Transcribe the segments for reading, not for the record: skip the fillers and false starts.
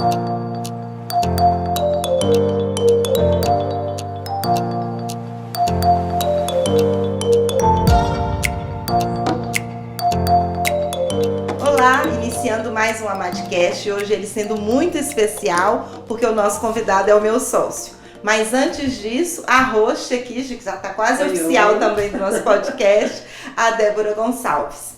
Olá, iniciando mais um Amadcast, hoje ele sendo muito especial, porque o nosso convidado é o meu sócio. Mas antes disso, a host aqui, que já está quase oficial também do nosso podcast, a Débora Gonçalves.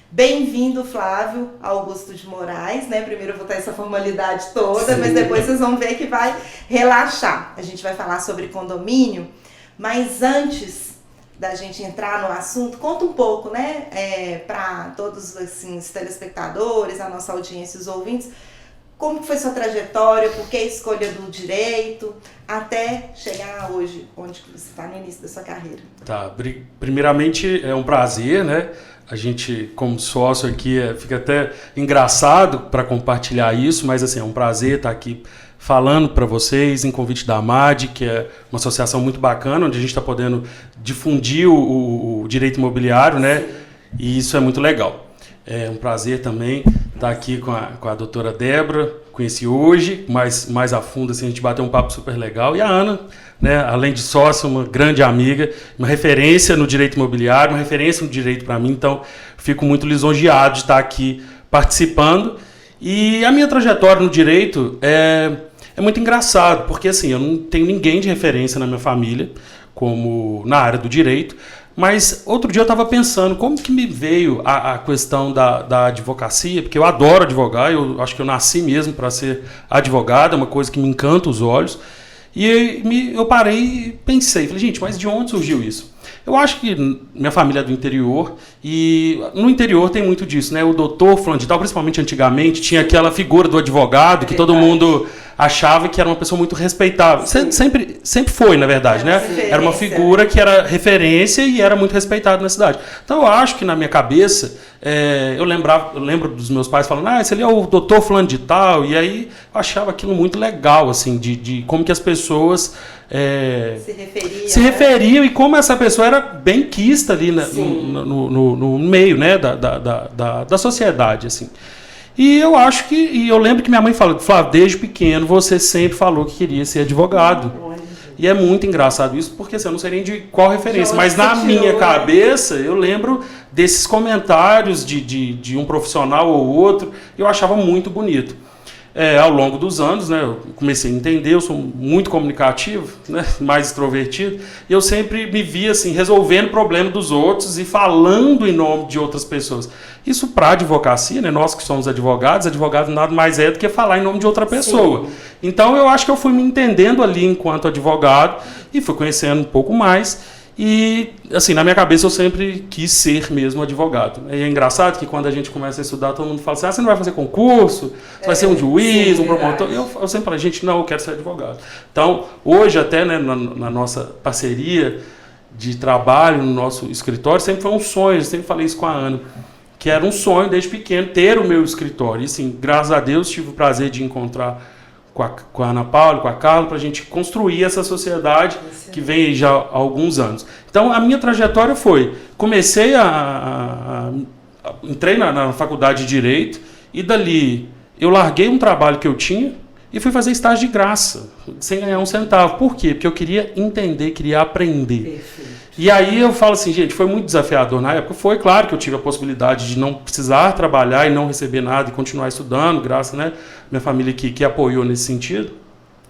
Bem-vindo, Flávio Augusto de Moraes, né? Primeiro eu vou ter essa formalidade toda, sim, mas depois vocês vão ver que vai relaxar. A gente vai falar sobre condomínio, mas antes da gente entrar no assunto, conta um pouco, né, para todos assim, os telespectadores, a nossa audiência, os ouvintes, como foi sua trajetória, por que a escolha do direito, até chegar hoje, onde você está no início da sua carreira. Tá, primeiramente é um prazer, né, a gente como sócio aqui fica até engraçado para compartilhar isso, mas assim, é um prazer estar aqui falando para vocês em convite da AMAD, que é uma associação muito bacana, onde a gente está podendo difundir o direito imobiliário, né? Sim. E isso é muito legal. É um prazer também estar aqui com a doutora Débora, conheci hoje, mais a fundo, assim, a gente bateu um papo super legal. E a Ana, né, além de sócia, uma grande amiga, uma referência no direito imobiliário, uma referência no direito para mim, então fico muito lisonjeado de estar aqui participando. E a minha trajetória no direito é muito engraçado, porque assim, eu não tenho ninguém de referência na minha família, como na área do direito, mas outro dia eu estava pensando como que me veio a questão da advocacia, porque eu adoro advogar, eu acho que eu nasci mesmo para ser advogado, é uma coisa que me encanta os olhos, e eu parei e pensei, falei, gente, mas de onde surgiu isso? Eu acho que minha família é do interior, e no interior tem muito disso, né? O doutor fulano de tal, principalmente antigamente, tinha aquela figura do advogado que todo mundo achava que era uma pessoa muito respeitável. Sempre foi, na verdade, né? Era uma figura que era referência e era muito respeitado na cidade. Então eu acho que na minha cabeça, eu lembro dos meus pais falando, esse ali é o doutor fulano de tal, e aí eu achava aquilo muito legal, assim, de como que as pessoas se referiam e como essa pessoa era bem quista ali no meio, né, da sociedade, assim. E eu acho e eu lembro que minha mãe falou, Flávio, desde pequeno você sempre falou que queria ser advogado. E é muito engraçado isso, porque assim, eu não sei nem de qual referência, mas na minha cabeça eu lembro desses comentários de um profissional ou outro, eu achava muito bonito. Ao longo dos anos, né, eu comecei a entender, eu sou muito comunicativo, né, mais extrovertido, e eu sempre me via assim, resolvendo o problema dos outros e falando em nome de outras pessoas. Isso para a advocacia, né, nós que somos advogado nada mais é do que falar em nome de outra pessoa. Sim. Então eu acho que eu fui me entendendo ali enquanto advogado e fui conhecendo um pouco mais. E, assim, na minha cabeça eu sempre quis ser mesmo advogado. É engraçado que quando a gente começa a estudar, todo mundo fala assim, você não vai fazer concurso, você vai ser um juiz, um promotor. Eu sempre falei, gente, não, eu quero ser advogado. Então, hoje até, né, na nossa parceria de trabalho, no nosso escritório, sempre foi um sonho, eu sempre falei isso com a Ana, que era um sonho desde pequeno ter o meu escritório. E, assim, graças a Deus, tive o prazer de encontrar com a Ana Paula, com a Carla, para a gente construir essa sociedade que vem aí já há alguns anos. Então, a minha trajetória foi, comecei entrei na faculdade de Direito e dali eu larguei um trabalho que eu tinha e fui fazer estágio de graça, sem ganhar um centavo. Por quê? Porque eu queria entender, queria aprender. Perfeito. E aí eu falo assim, gente, foi muito desafiador na época. Foi claro que eu tive a possibilidade de não precisar trabalhar e não receber nada e continuar estudando, graças, né, minha família que apoiou nesse sentido.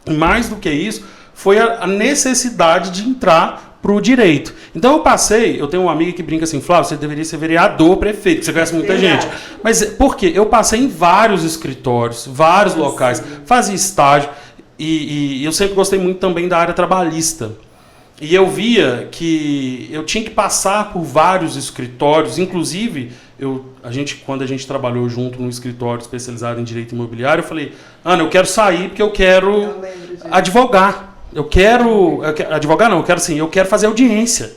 E mais do que isso, foi a necessidade de entrar para o direito. Então eu tenho uma amiga que brinca assim, Flávio, você deveria ser vereador, prefeito, você conhece muita gente. Mas por quê? Eu passei em vários escritórios, vários locais, fazia estágio e eu sempre gostei muito também da área trabalhista. E eu via que eu tinha que passar por vários escritórios, inclusive, quando a gente trabalhou junto num escritório especializado em direito imobiliário, eu falei, Ana, eu quero sair porque eu quero advogar. Eu quero fazer audiência.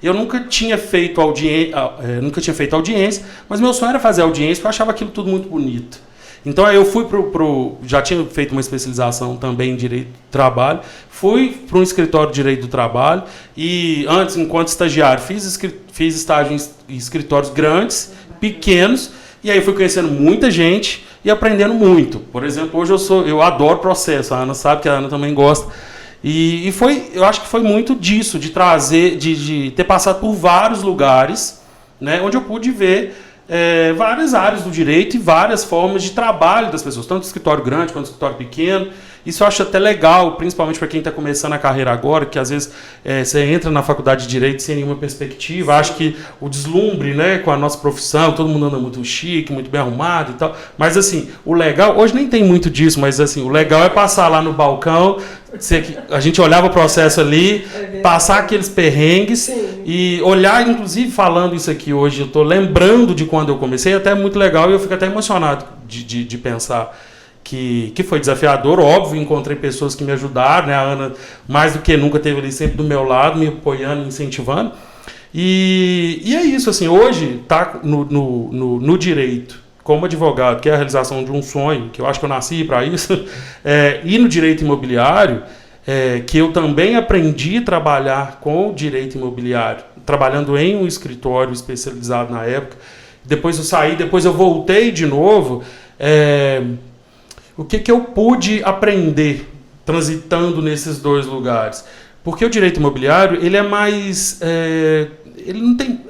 Eu nunca tinha feito audiência, mas meu sonho era fazer audiência, porque eu achava aquilo tudo muito bonito. Então aí eu fui já tinha feito uma especialização também em Direito do Trabalho, fui para um escritório de Direito do Trabalho e antes, enquanto estagiário, fiz estágio em escritórios grandes, pequenos, e aí fui conhecendo muita gente e aprendendo muito. Por exemplo, hoje eu adoro processo, a Ana sabe que a Ana também gosta. E eu acho que foi muito disso, de trazer, de ter passado por vários lugares, né, onde eu pude ver várias áreas do direito e várias formas de trabalho das pessoas, tanto escritório grande quanto escritório pequeno. Isso eu acho até legal, principalmente para quem está começando a carreira agora, que às vezes você entra na faculdade de Direito sem nenhuma perspectiva. Sim. Acho que o deslumbre, né, com a nossa profissão, todo mundo anda muito chique, muito bem arrumado e tal. Mas assim, o legal, hoje nem tem muito disso, mas assim, o legal é passar lá no balcão, a gente olhava o processo ali, passar aqueles perrengues. Sim. E olhar, inclusive falando isso aqui hoje, eu estou lembrando de quando eu comecei, até muito legal, e eu fico até emocionado de pensar que foi desafiador. Óbvio, encontrei pessoas que me ajudaram, né? A Ana, mais do que nunca, esteve ali sempre do meu lado, me apoiando, me incentivando. E é isso, assim, hoje tá no direito, como advogado, que é a realização de um sonho, que eu acho que eu nasci para isso, e no direito imobiliário, que eu também aprendi a trabalhar com o direito imobiliário, trabalhando em um escritório especializado na época. Depois eu saí, depois eu voltei de novo. O que eu pude aprender transitando nesses dois lugares? Porque o direito imobiliário, ele é mais... ele não tem...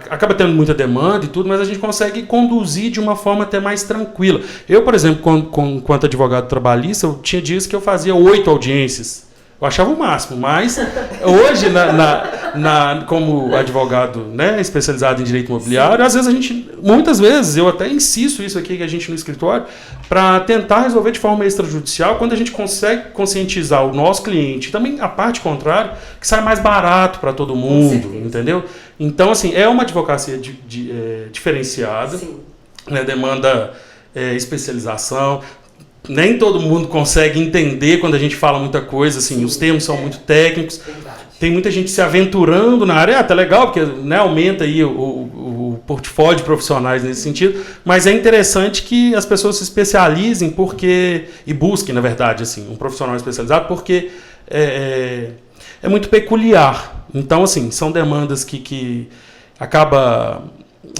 acaba tendo muita demanda e tudo, mas a gente consegue conduzir de uma forma até mais tranquila. Eu, por exemplo, enquanto advogado trabalhista, eu tinha dias que eu fazia 8 audiências. Eu achava o máximo, mas hoje, como advogado, né, especializado em direito imobiliário, às vezes muitas vezes, eu até insisto isso aqui, que a gente no escritório, para tentar resolver de forma extrajudicial, quando a gente consegue conscientizar o nosso cliente, também a parte contrária, que sai mais barato para todo mundo, entendeu? Então, assim, é uma advocacia diferenciada, né, demanda especialização. Nem todo mundo consegue entender quando a gente fala muita coisa, assim, os termos são muito técnicos. Verdade. Tem muita gente se aventurando na área, tá legal, porque, né, aumenta aí o portfólio de profissionais nesse sentido, mas é interessante que as pessoas se especializem e busquem, na verdade, assim, um profissional especializado, porque é muito peculiar. Então, assim, são demandas que acaba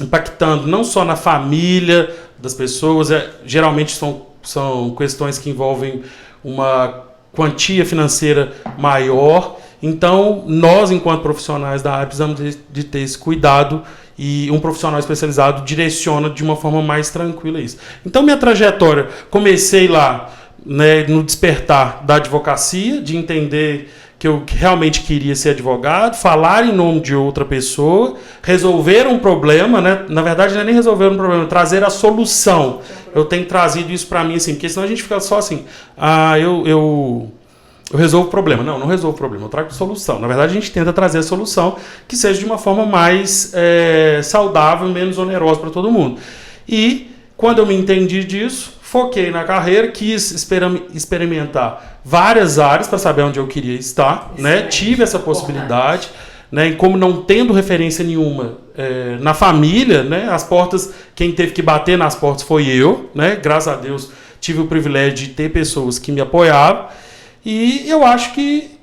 impactando não só na família das pessoas, geralmente são questões que envolvem uma quantia financeira maior. Então, nós, enquanto profissionais da área, precisamos de ter esse cuidado, e um profissional especializado direciona de uma forma mais tranquila isso. Então, minha trajetória, comecei lá, né, no despertar da advocacia, de entender que eu realmente queria ser advogado, falar em nome de outra pessoa, resolver um problema, né? Na verdade, não é nem resolver um problema, é trazer a solução. Eu tenho trazido isso para mim, assim, porque senão a gente fica só assim, eu resolvo o problema. Não resolvo o problema, eu trago solução. Na verdade, a gente tenta trazer a solução que seja de uma forma mais saudável, menos onerosa para todo mundo. E, quando eu me entendi disso, foquei na carreira, quis experimentar várias áreas para saber onde eu queria estar, né? Tive essa possibilidade, né? E como não tendo referência nenhuma na família, né? As portas, quem teve que bater nas portas foi eu, né? Graças a Deus tive o privilégio de ter pessoas que me apoiavam, e eu acho que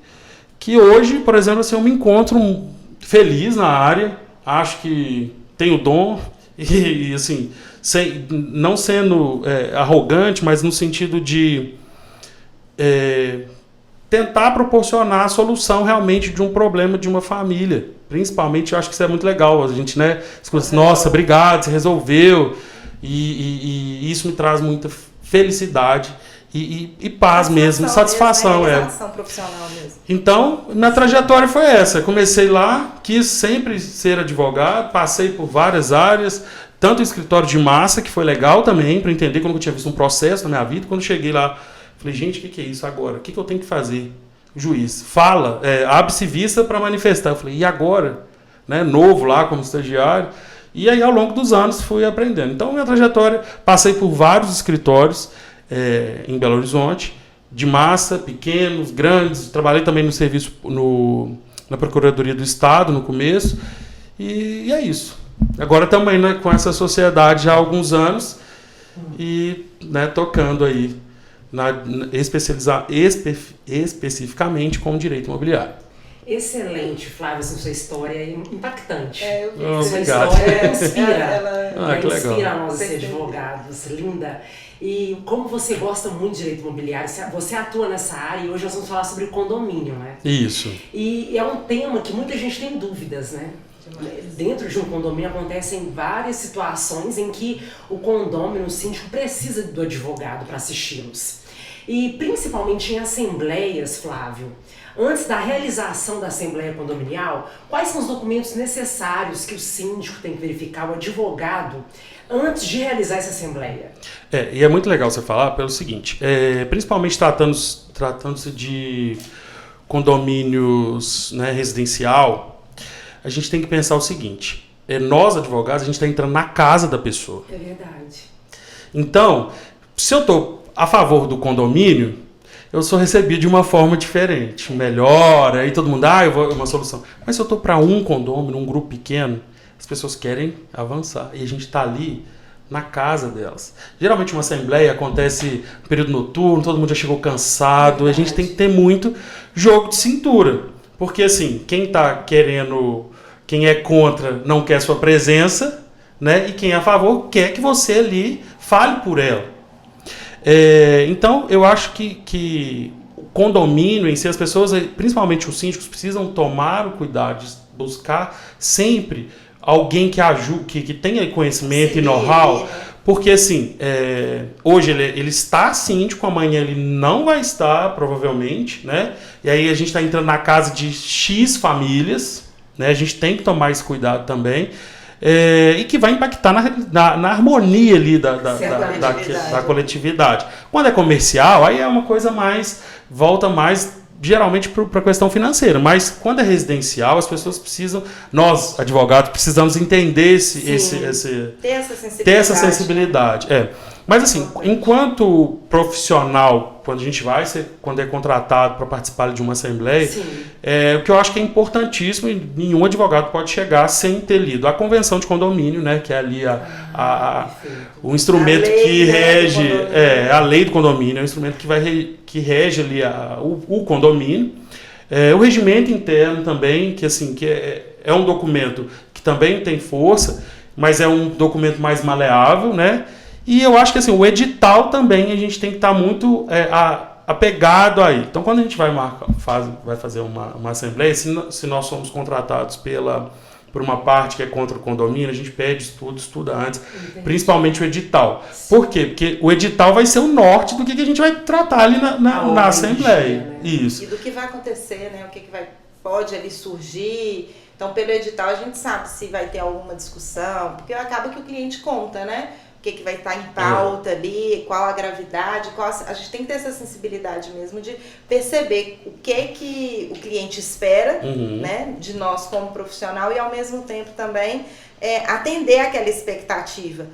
hoje, por exemplo, assim, eu me encontro feliz na área, acho que tenho dom e assim, não sendo arrogante, mas no sentido de tentar proporcionar a solução realmente de um problema de uma família. Principalmente, eu acho que isso é muito legal. A gente, né, escuta assim, nossa, obrigado, você resolveu. E isso me traz muita felicidade e paz mesmo, satisfação. Realização profissional mesmo. Então, minha trajetória foi essa. Comecei lá, quis sempre ser advogado, passei por várias áreas, tanto o escritório de massa, que foi legal também, para entender como eu tinha visto um processo na minha vida. Quando cheguei lá, falei, gente, o que é isso agora? O que eu tenho que fazer? O juiz fala, abre-se vista para manifestar. Eu falei, e agora? Né? Novo lá como estagiário. E aí, ao longo dos anos, fui aprendendo. Então, minha trajetória, passei por vários escritórios em Belo Horizonte, de massa, pequenos, grandes. Trabalhei também no serviço, na Procuradoria do Estado, no começo. E é isso. Agora também, né, com essa sociedade já há alguns anos e, né, tocando aí, especificamente com o direito imobiliário. Excelente, Flávia, essa sua história é impactante. Eu vi. Sua Obrigado. história inspira. Ela que legal. Inspira nós, ser advogados. Linda. E como você gosta muito de direito imobiliário, você atua nessa área e hoje nós vamos falar sobre o condomínio, né? Isso. E é um tema que muita gente tem dúvidas, né? Dentro de um condomínio acontecem várias situações em que o condômino, o síndico, precisa do advogado para assisti-los. E principalmente em assembleias, Flávio, antes da realização da assembleia condominial, quais são os documentos necessários que o síndico tem que verificar, o advogado, antes de realizar essa assembleia? E é muito legal você falar pelo seguinte, principalmente tratando-se de condomínios, né, residencial, a gente tem que pensar o seguinte, nós advogados, a gente está entrando na casa da pessoa. É verdade. Então, se eu estou a favor do condomínio, eu sou recebido de uma forma diferente, melhor, aí todo mundo, eu vou uma solução. Mas se eu estou para um condomínio, um grupo pequeno, as pessoas querem avançar e a gente está ali na casa delas. Geralmente uma assembleia acontece no período noturno, todo mundo já chegou cansado, a gente tem que ter muito jogo de cintura, porque assim, quem está querendo, quem é contra não quer sua presença, né? E quem é a favor quer que você ali fale por ela. Então, eu acho que o condomínio em si, as pessoas, principalmente os síndicos, precisam tomar o cuidado de buscar sempre alguém que ajude, que tenha conhecimento e know-how, porque assim, hoje ele está síndico, amanhã ele não vai estar, provavelmente, né? E aí a gente está entrando na casa de X famílias, né? A gente tem que tomar esse cuidado também. E que vai impactar na harmonia ali da coletividade. Quando é comercial, aí é uma coisa mais, volta mais geralmente para a questão financeira, mas quando é residencial, as pessoas precisam, nós advogados precisamos entender ter essa sensibilidade. Mas assim, enquanto profissional, quando a gente quando é contratado para participar de uma assembleia, o que eu acho que é importantíssimo, e nenhum advogado pode chegar sem ter lido a convenção de condomínio, né, que é ali o instrumento que rege, a lei do condomínio, é o instrumento que rege ali o condomínio, o regimento interno também, que assim, que é um documento que também tem força, mas é um documento mais maleável, né? E eu acho que assim, o edital também a gente tem que estar muito apegado aí. Então, quando a gente vai fazer uma assembleia, se nós somos contratados por uma parte que é contra o condomínio, a gente pede estuda antes, principalmente o edital. Por quê? Porque o edital vai ser o norte do que a gente vai tratar ali na assembleia. Né? Isso. E do que vai acontecer, né? O que pode ali surgir. Então, pelo edital, a gente sabe se vai ter alguma discussão, porque acaba que o cliente conta, né? O que vai estar em pauta ali, qual a gravidade, a gente tem que ter essa sensibilidade mesmo de perceber o que o cliente espera, né, de nós como profissional e ao mesmo tempo também atender aquela expectativa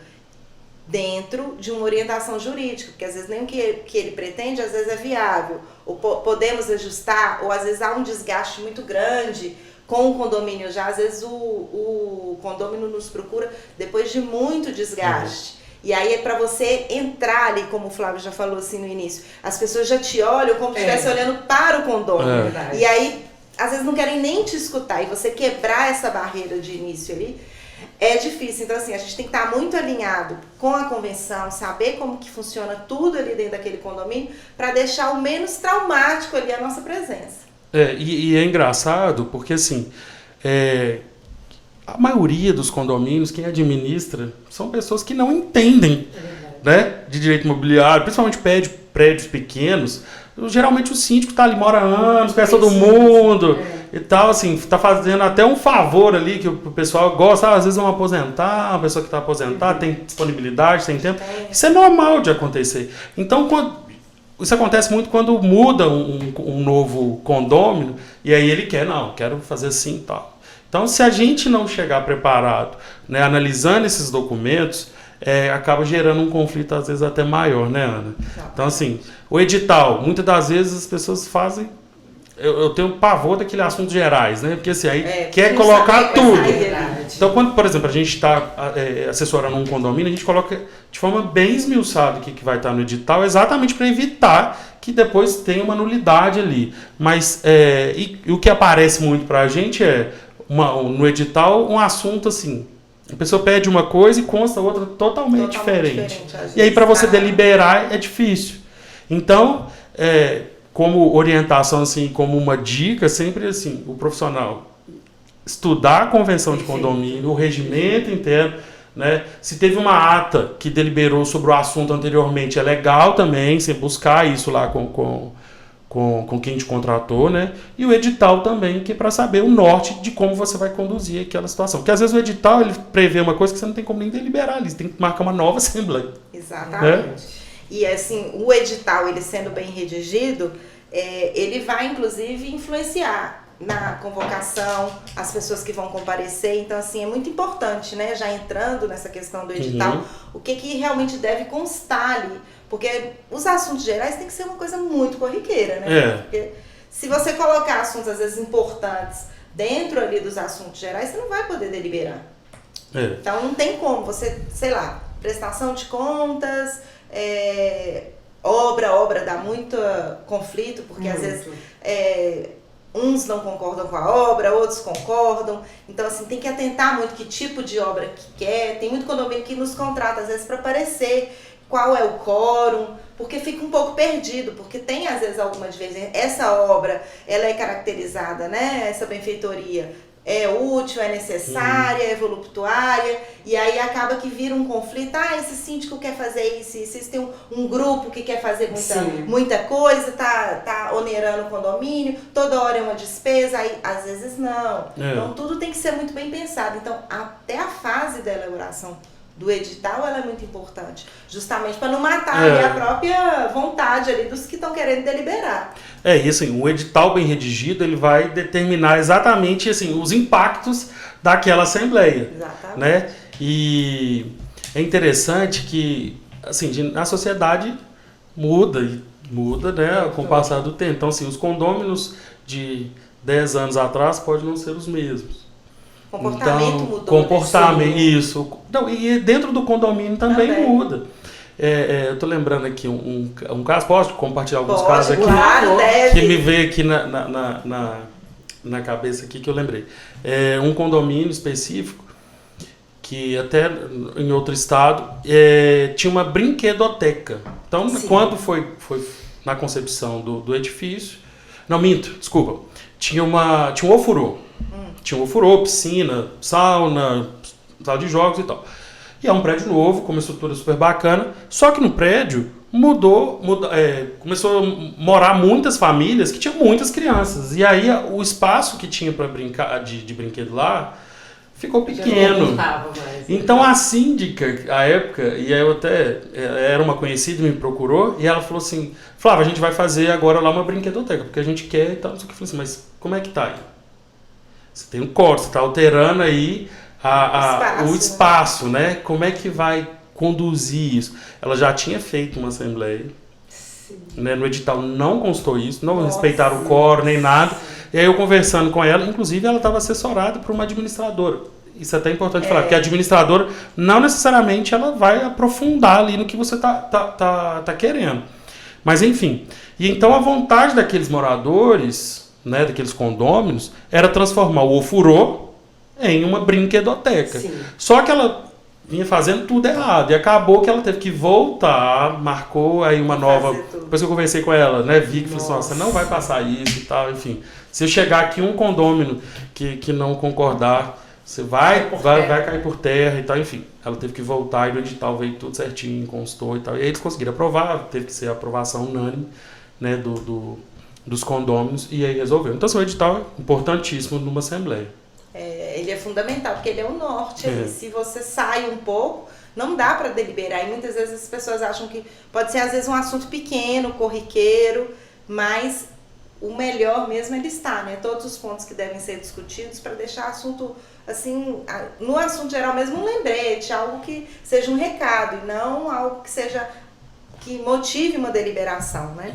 dentro de uma orientação jurídica, porque às vezes nem o que ele pretende, às vezes é viável, ou podemos ajustar, ou às vezes há um desgaste muito grande com o condomínio já, às vezes o condomínio nos procura depois de muito desgaste. E aí é para você entrar ali, como o Flávio já falou assim no início, as pessoas já te olham como se estivesse olhando para o condomínio. E aí, às vezes não querem nem te escutar, e você quebrar essa barreira de início ali é difícil. Então assim, a gente tem que estar muito alinhado com a convenção, saber como que funciona tudo ali dentro daquele condomínio, para deixar o menos traumático ali a nossa presença. E é engraçado porque assim, a maioria dos condomínios, quem administra, são pessoas que não entendem, né, de direito imobiliário, principalmente prédios pequenos. Geralmente o síndico está ali, mora anos, conhece todo mundo e tal, assim, está fazendo até um favor ali que o pessoal gosta, às vezes vão aposentar, uma pessoa que está aposentada, tem disponibilidade, tem tempo. Isso é normal de acontecer. Então, isso acontece muito quando muda um novo condômino e aí ele quero fazer assim e tal. Então, se a gente não chegar preparado, né, analisando esses documentos, acaba gerando um conflito, às vezes, até maior, né, Ana? Então, assim, o edital, muitas das vezes as pessoas fazem eu tenho pavor daquele assuntos gerais, né? Porque assim, aí quer não colocar sabe tudo. Então, Quando, por exemplo, a gente está assessorando um condomínio, a gente coloca de forma bem esmiuçada o que vai estar no edital, exatamente para evitar que depois tenha uma nulidade ali. Mas e o que aparece muito para a gente no edital, um assunto assim. A pessoa pede uma coisa e consta outra totalmente diferente. E aí, para você deliberar, é difícil. Então, como orientação, assim, como uma dica, sempre assim, o profissional estudar a convenção de condomínio, o regimento interno, né? Se teve uma ata que deliberou sobre o assunto anteriormente, é legal também você buscar isso lá com quem te contratou, né? E o edital também, que é para saber o norte de como você vai conduzir aquela situação. Porque às vezes o edital ele prevê uma coisa que você não tem como nem deliberar ali, você tem que marcar uma nova assembleia. Exatamente. Né? E assim, o edital, ele sendo bem redigido, ele vai inclusive influenciar na convocação, as pessoas que vão comparecer. Então assim, é muito importante, né? Já entrando nessa questão do edital, o que realmente deve constar ali. Porque os assuntos gerais tem que ser uma coisa muito corriqueira, né? Porque se você colocar assuntos, às vezes, importantes dentro ali dos assuntos gerais, você não vai poder deliberar. Então, não tem como você, sei lá, prestação de contas, obra dá muito conflito, porque às vezes uns não concordam com a obra, outros concordam. Então, assim, tem que atentar muito que tipo de obra que quer. Tem muito condomínio que nos contrata, às vezes, para aparecer qual é o quórum, porque fica um pouco perdido, porque tem às vezes alguma divergência. Essa obra, ela é caracterizada, né, essa benfeitoria, é útil, é necessária, é voluptuária, e aí acaba que vira um conflito. Esse síndico quer fazer isso, tem um grupo que quer fazer muita coisa, tá onerando o condomínio, toda hora é uma despesa, aí às vezes não. Então tudo tem que ser muito bem pensado. Então até a fase da elaboração do edital, ela é muito importante, justamente para não matar ali a própria vontade ali dos que estão querendo deliberar. E assim, o edital bem redigido, ele vai determinar exatamente assim, os impactos daquela assembleia. Exatamente. Né? E é interessante que assim, a sociedade muda, né, com o passar do tempo. Então, assim, os condôminos de 10 anos atrás podem não ser os mesmos. Comportamento mudou. Comportamento, isso. Então, e dentro do condomínio também muda. Eu tô lembrando aqui um caso, posso compartilhar alguns casos aqui? Claro, que me veio aqui na cabeça aqui que eu lembrei. Um condomínio específico, que até em outro estado, tinha uma brinquedoteca. Então, quando foi na concepção do edifício... Não, minto, desculpa. Tinha um ofurô. Tinha um ofurô, piscina, sauna, sala de jogos e tal. E é um prédio novo, com uma estrutura super bacana. Só que no prédio começou a morar muitas famílias que tinham muitas crianças. E aí o espaço que tinha para brincar de brinquedo lá ficou pequeno. Então a síndica, à época, e eu até era uma conhecida, me procurou, e ela falou assim: Flávia, a gente vai fazer agora lá uma brinquedoteca, porque a gente quer e tal. Eu falei assim, mas como é que tá aí? Você tem um corte, você está alterando aí o espaço, né? Como é que vai conduzir isso? Ela já tinha feito uma assembleia, né? No edital não constou isso, não respeitaram o quórum nem nada. E aí eu conversando com ela, inclusive ela estava assessorada por uma administradora. Isso é até importante falar, porque a administradora não necessariamente ela vai aprofundar ali no que você tá querendo. Mas enfim, e então a vontade daqueles moradores, né, daqueles condôminos, era transformar o ofurô em uma brinquedoteca. Só que ela vinha fazendo tudo errado, e acabou que ela teve que voltar, marcou aí uma nova... Depois que eu conversei com ela, né, vi que falou assim, você não vai passar isso e tal, enfim. Se chegar aqui um condômino que não concordar, você vai cair por terra e tal, enfim. Ela teve que voltar e no edital veio tudo certinho, constou e tal. E aí eles conseguiram aprovar, teve que ser a aprovação unânime, né, dos condôminos, e aí resolveu. Então, assim, o edital é importantíssimo numa assembleia. Ele é fundamental, porque ele é o norte. Se você sai um pouco, não dá para deliberar. E muitas vezes as pessoas acham que pode ser, às vezes, um assunto pequeno, corriqueiro, mas o melhor mesmo é listar, né? Todos os pontos que devem ser discutidos para deixar o assunto, assim, no assunto geral mesmo, um lembrete, algo que seja um recado e não algo que seja que motive uma deliberação, né?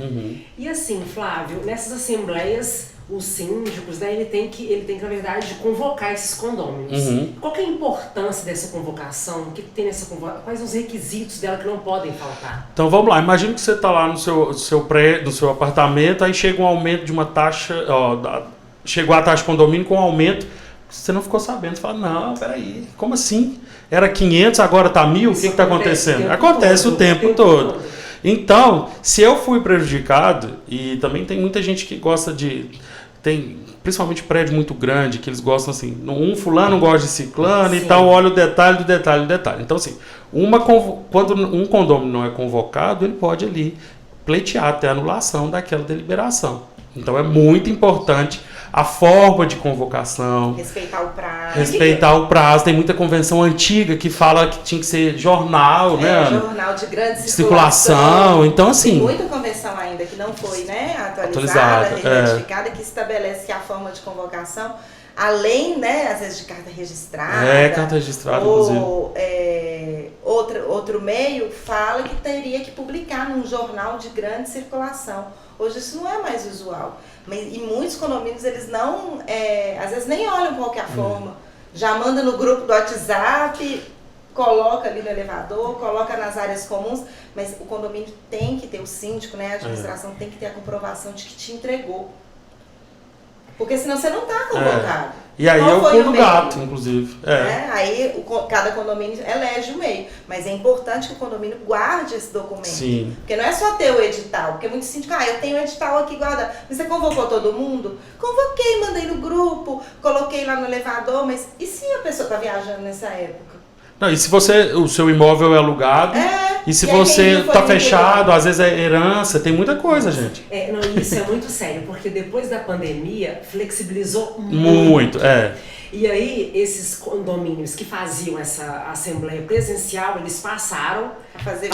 E assim, Flávio, nessas assembleias, os síndicos, né, ele tem que, na verdade, convocar esses condôminos. Qual que é a importância dessa convocação? O que tem nessa convocação? Quais os requisitos dela que não podem faltar? Então vamos lá, imagina que você está lá no seu apartamento, aí chega um aumento de uma taxa, chegou a taxa de condomínio com um aumento, você não ficou sabendo, você fala, não, peraí, como assim? Era 500, agora está 1.000, o que está acontecendo? Acontece o tempo todo. Então, se eu fui prejudicado, e também tem muita gente que gosta tem principalmente prédio muito grande, que eles gostam assim, um fulano gosta de ciclano e tal, olha o detalhe do detalhe do detalhe. Então assim, quando um condômino não é convocado, ele pode ali pleitear até a anulação daquela deliberação. Então é muito importante a forma de convocação. Respeitar o prazo. Tem muita convenção antiga que fala que tinha que ser jornal, né? Jornal de grande circulação. Então, assim... Tem muita convenção ainda que não foi, né, atualizada, retificada, que estabelece que a forma de convocação, além, né, às vezes de carta registrada... carta registrada, ou, outro meio fala que teria que publicar num jornal de grande circulação. Hoje isso não é mais usual. E muitos condomínios, eles não, às vezes nem olham qual que é a forma. Já manda no grupo do WhatsApp, coloca ali no elevador, coloca nas áreas comuns, mas o condomínio tem que ter, o síndico, né, a administração tem que ter a comprovação de que te entregou. Porque senão você não está convocado. E aí é o pulo do gato, inclusive. Aí cada condomínio elege o meio. Mas é importante que o condomínio guarde esse documento. Sim. Porque não é só ter o edital. Porque muitos síndicos, eu tenho o edital aqui guardado. Mas você convocou todo mundo? Convoquei, mandei no grupo, coloquei lá no elevador. Mas e se a pessoa está viajando nessa época? Não, e se o seu imóvel é alugado, e se você está fechado, às vezes é herança, tem muita coisa, gente. Isso é muito sério, porque depois da pandemia, flexibilizou muito. E aí, esses condomínios que faziam essa assembleia presencial, eles passaram a fazer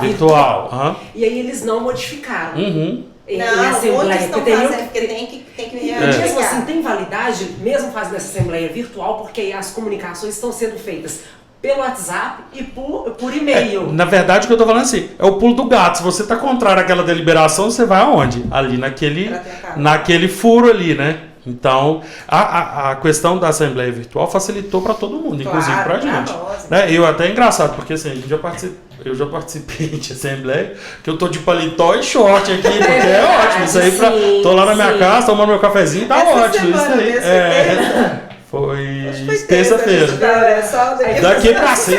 virtual. E aí eles não modificaram. Muitos estão fazendo, porque tem que mesmo assim, tem validade, mesmo fazendo essa assembleia virtual, porque aí as comunicações estão sendo feitas pelo WhatsApp e por e-mail. Na verdade, o que eu tô falando assim, é o pulo do gato. Se você tá contrário àquela deliberação, você vai aonde? Ali naquele furo ali, né? Então, a questão da Assembleia Virtual facilitou para todo mundo, inclusive para a gente. Né? Eu até é engraçado, porque assim, eu já participei de Assembleia, que eu tô de paletó e short aqui, porque é ótimo. Isso aí, tô lá na minha casa, tomando meu cafezinho, tá ótimo. Isso aí. Foi terça-feira. Daqui pra cima,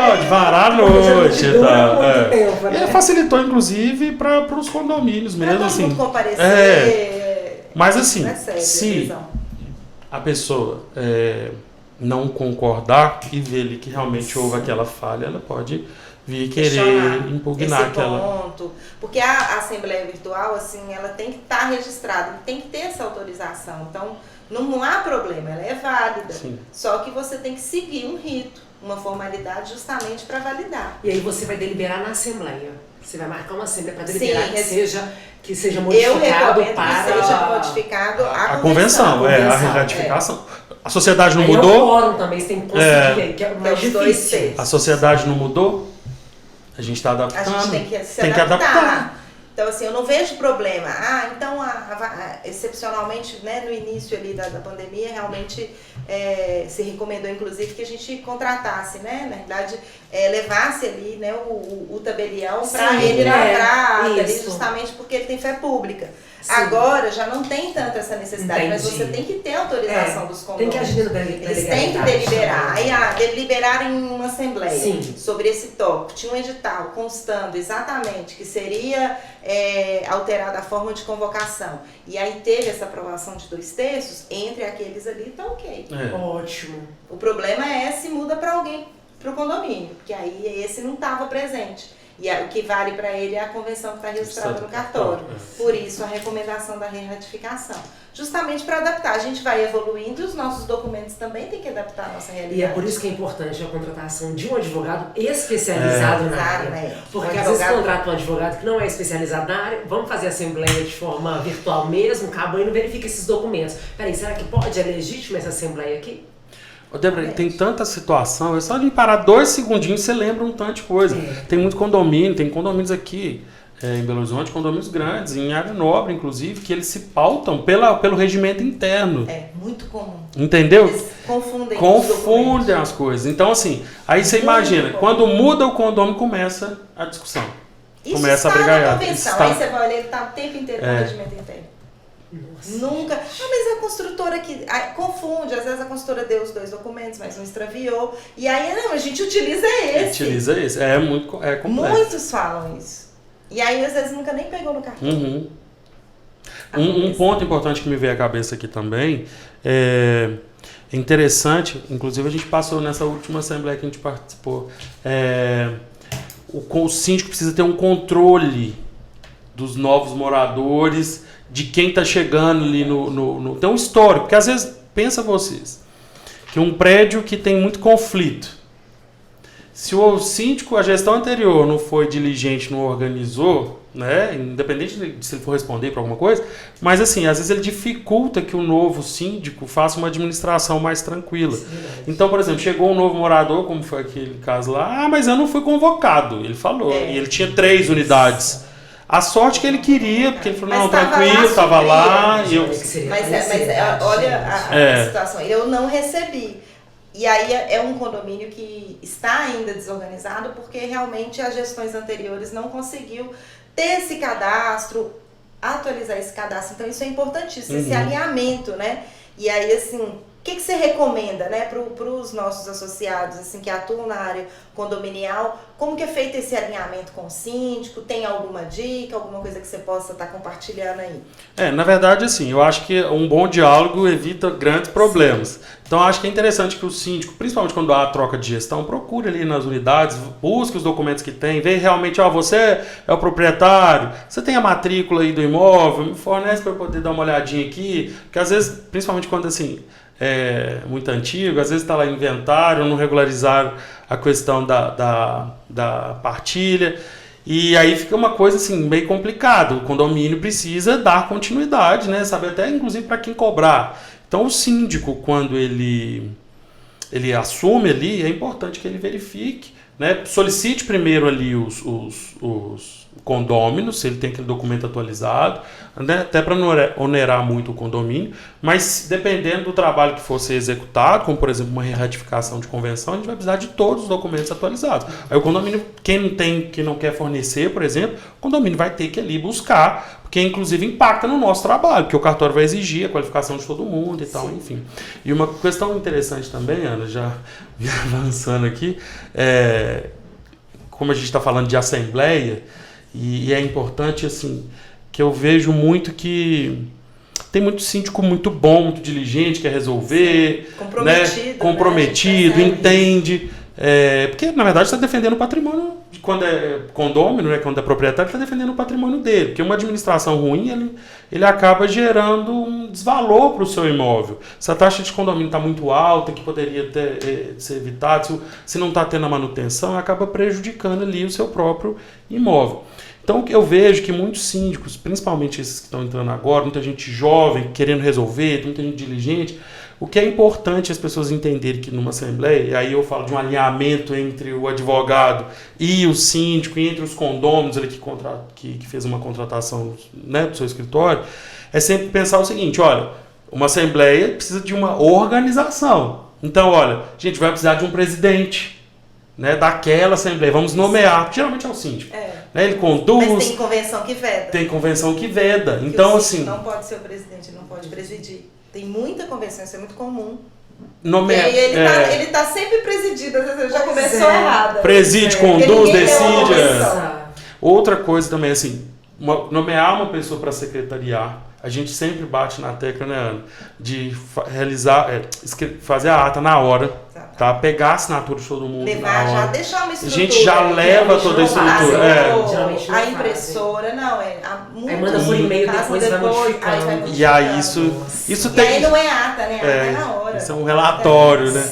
pode varar a noite. E facilitou, inclusive, para os condomínios mesmo. Todo assim. mundo comparecer. Mas assim, se a pessoa não concordar e ver ali que realmente houve aquela falha, ela pode vir querer impugnar aquela ponto, porque a Assembleia Virtual, assim, ela tem que estar registrada, tem que ter essa autorização, então não há problema, ela é válida. Sim. Só que você tem que seguir um rito, uma formalidade justamente para validar. E aí você vai deliberar na Assembleia, você vai marcar uma Assembleia para deliberar que seja modificado que seja modificado a convenção, a ratificação. A sociedade não mudou? É o quórum também, você tem que conseguir, que é o mais difícil. A sociedade não mudou? A gente está adaptando. A gente tem que se adaptar. Então, assim, eu não vejo problema. Então, excepcionalmente, né, no início ali da pandemia, realmente se recomendou, inclusive, que a gente contratasse, né, na verdade, levasse ali, né, o tabelião para ele lavrar, ali, justamente porque ele tem fé pública. Sim. Agora já não tem tanto essa necessidade, mas você tem que ter autorização dos condôminos. Tem que agir no Eles têm que deliberar. Aí deliberaram em uma assembleia sobre esse tópico. Tinha um edital constando exatamente que seria alterada a forma de convocação. E aí teve essa aprovação de 2/3, entre aqueles ali tá ok. Ótimo. O problema é se muda para alguém, para o condomínio, porque aí esse não estava presente. E o que vale para ele é a convenção que está registrada no cartório. Por isso, a recomendação da reratificação. Justamente para adaptar. A gente vai evoluindo e os nossos documentos também têm que adaptar a nossa realidade. E é por isso que é importante a contratação de um advogado especializado na área. Porque às vezes contrata um advogado que não é especializado na área, vamos fazer a assembleia de forma virtual mesmo, acabou e não verifica esses documentos. Peraí, será que é legítimo essa assembleia aqui? Ô, Débora, tem tanta situação, é só de parar 2 segundinhos você lembra um tanto de coisa. Tem muito condomínio, tem condomínios aqui em Belo Horizonte, condomínios grandes, em área nobre, inclusive, que eles se pautam pelo regimento interno. É muito comum. Entendeu? Eles confundem as coisas. Então, assim, aí você imagina, quando muda o condomínio, começa a discussão. Isso começa a está brigar. na convenção. Aí você vai olhar, ele está o tempo inteiro com o regimento interno. Nossa. Nunca. Não, mas a construtora que confunde, às vezes a construtora deu os 2 documentos, mas um extraviou. E aí, não, a gente utiliza esse. Utiliza esse. É complexo. Muitos falam isso. E aí, às vezes, nunca nem pegou no cartão. Uhum. Um ponto importante que me veio à cabeça aqui também é interessante, inclusive a gente passou nessa última assembleia que a gente participou. O síndico precisa ter um controle dos novos moradores, de quem está chegando ali tem um histórico, porque às vezes, pensa vocês, que um prédio que tem muito conflito, se o síndico, a gestão anterior não foi diligente, não organizou, né, independente de se ele for responder para alguma coisa, mas assim, às vezes ele dificulta que o novo síndico faça uma administração mais tranquila. Então, por exemplo, chegou um novo morador, como foi aquele caso lá, mas eu não fui convocado, ele falou, e ele tinha 3 unidades. A sorte que ele queria, porque ele falou, não, tranquilo, estava lá. Olha a situação, eu não recebi. E aí é um condomínio que está ainda desorganizado porque realmente as gestões anteriores não conseguiu ter esse cadastro, atualizar esse cadastro. Então isso é importantíssimo, esse alinhamento, né? E aí, assim, o que você recomenda, né, para os nossos associados, assim, que atuam na área condominial? Como que é feito esse alinhamento com o síndico? Tem alguma dica, alguma coisa que você possa estar compartilhando aí? Na verdade, assim, eu acho que um bom diálogo evita grandes problemas. Sim. Então, acho que é interessante que o síndico, principalmente quando há a troca de gestão, procure ali nas unidades, busque os documentos que tem, vê realmente, você é o proprietário, você tem a matrícula aí do imóvel, me fornece para eu poder dar uma olhadinha aqui, porque às vezes, principalmente quando, assim, é muito antigo, às vezes está lá inventário, não regularizaram a questão da partilha, e aí fica uma coisa assim, meio complicado. O condomínio precisa dar continuidade, né? Saber até inclusive para quem cobrar. Então o síndico, quando ele assume ali, é importante que ele verifique, né? Solicite primeiro ali os condôminos, se ele tem aquele documento atualizado, né? Até para não onerar muito o condomínio, mas dependendo do trabalho que for ser executado, como por exemplo uma ratificação de convenção, a gente vai precisar de todos os documentos atualizados. Aí o condomínio, que não quer fornecer, por exemplo, o condomínio vai ter que ali buscar, porque inclusive impacta no nosso trabalho, porque o cartório vai exigir a qualificação de todo mundo e tal, enfim. E uma questão interessante também, Ana, já avançando aqui, como a gente está falando de assembleia, e é importante, assim, que eu vejo muito que tem muito síndico muito bom, muito diligente, quer resolver, comprometido, entende. Porque, na verdade, está defendendo o patrimônio, quando é condômino, né, quando é proprietário, está defendendo o patrimônio dele. Porque uma administração ruim, ele acaba gerando um desvalor para o seu imóvel. Se a taxa de condomínio está muito alta, que poderia ser evitada, se não está tendo a manutenção, acaba prejudicando ali o seu próprio imóvel. Então, eu vejo que muitos síndicos, principalmente esses que estão entrando agora, muita gente jovem, querendo resolver, muita gente diligente, o que é importante as pessoas entenderem que numa assembleia, e aí eu falo de um alinhamento entre o advogado e o síndico, e entre os condôminos ali que fez uma contratação, né, do seu escritório, é sempre pensar o seguinte, olha, uma assembleia precisa de uma organização. Então, olha, a gente vai precisar de um presidente, né, daquela assembleia, vamos nomear, geralmente é o síndico. Né, ele conduz. Mas tem convenção que veda. Tem convenção que veda. Então, assim. Não pode ser o presidente, não pode presidir. Tem muita convenção, isso é muito comum. Ele está sempre presidido, às vezes já começou errado. Preside, conduz, decide. Outra coisa também, assim, nomear uma pessoa para secretariar. A gente sempre bate na tecla, né, Ana, de fazer a ata na hora, tá? Pegar a assinatura de todo mundo. Levar, na hora. já deixar uma estrutura. A gente já leva toda a estrutura. A impressora, aí manda por e-mail, depois vai modificando. E aí isso tem. E aí não é ata, né? Ata é na hora. Isso é um relatório, né?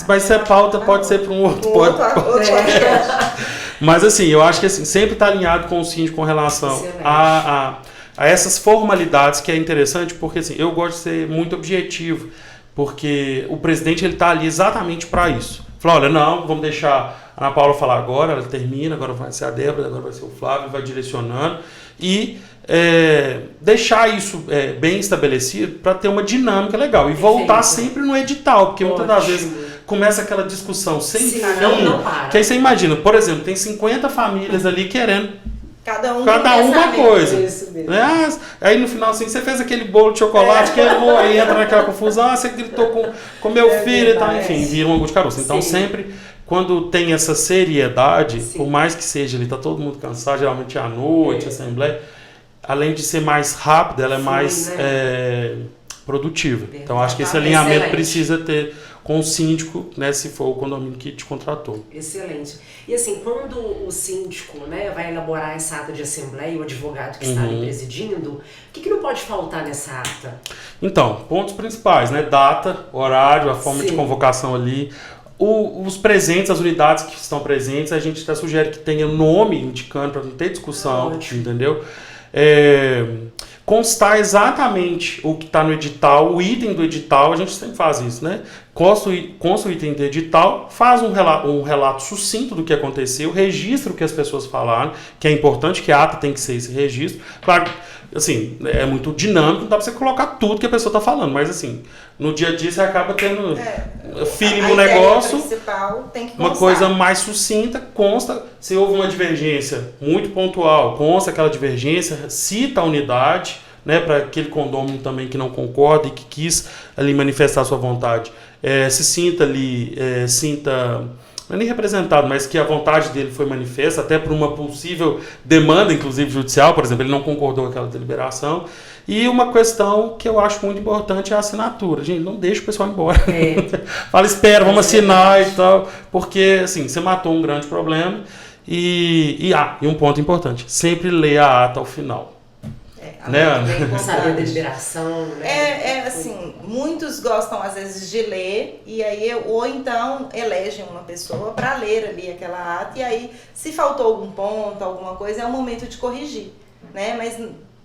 Mas se é pauta, pode ser para um outro podcast. Mas assim, eu acho que assim, sempre está alinhado com o síndico com relação a essas formalidades, que é interessante, porque assim, eu gosto de ser muito objetivo. porque o presidente ele está ali exatamente para isso. Falou, olha, não, vamos deixar a Ana Paula falar agora, ela termina, agora vai ser a Débora, agora vai ser o Flávio, vai direcionando e deixar isso bem estabelecido para ter uma dinâmica legal e voltar sempre no edital, porque muitas das vezes começa aquela discussão sem fim, que aí você imagina, por exemplo, tem 50 famílias ali querendo cada uma coisa. Né? Aí no final assim, você fez aquele bolo de chocolate, queimou, aí entra naquela confusão, você gritou com meu filho e tal, enfim, vira um angu de caroço. Então sempre, quando tem essa seriedade, por mais que seja ali, tá todo mundo cansado, geralmente é à noite, a assembleia, além de ser mais rápida, ela é mais produtiva. Então acho que esse alinhamento precisa ter com o síndico, né, se for o condomínio que te contratou. Excelente. E assim, quando o síndico, né, vai elaborar essa ata de assembleia, o advogado que está ali presidindo, o que não pode faltar nessa ata? Então, pontos principais, né, data, horário, a forma de convocação ali, os presentes, as unidades que estão presentes, a gente até sugere que tenha nome indicando para não ter discussão, entendeu? Constar exatamente o que está no edital, o item do edital, a gente sempre faz isso, né? Consta o item do edital, faz um relato sucinto do que aconteceu, registra o que as pessoas falaram, que é importante, que a ata tem que ser esse registro. Claro, assim, é muito dinâmico, não dá para você colocar tudo que a pessoa está falando, mas assim, no dia a dia você acaba tendo feeling no negócio, tem que uma coisa mais sucinta, consta, se houve uma divergência muito pontual, consta aquela divergência, cita a unidade, né, para aquele condômino também que não concorda e que quis ali manifestar a sua vontade, se sinta ali, não é nem representado, mas que a vontade dele foi manifesta, até por uma possível demanda, inclusive judicial, por exemplo, ele não concordou com aquela deliberação. E uma questão que eu acho muito importante é a assinatura. Gente, não deixa o pessoal embora. Fala, espera, vamos assinar e tal, porque assim, você matou um grande problema. E um ponto importante, sempre lê a ata ao final. Né, Ana? Saber a deliberação, né? Assim, muitos gostam às vezes de ler e aí ou então elegem uma pessoa para ler ali aquela ata e aí se faltou algum ponto, alguma coisa, é o momento de corrigir, né? Mas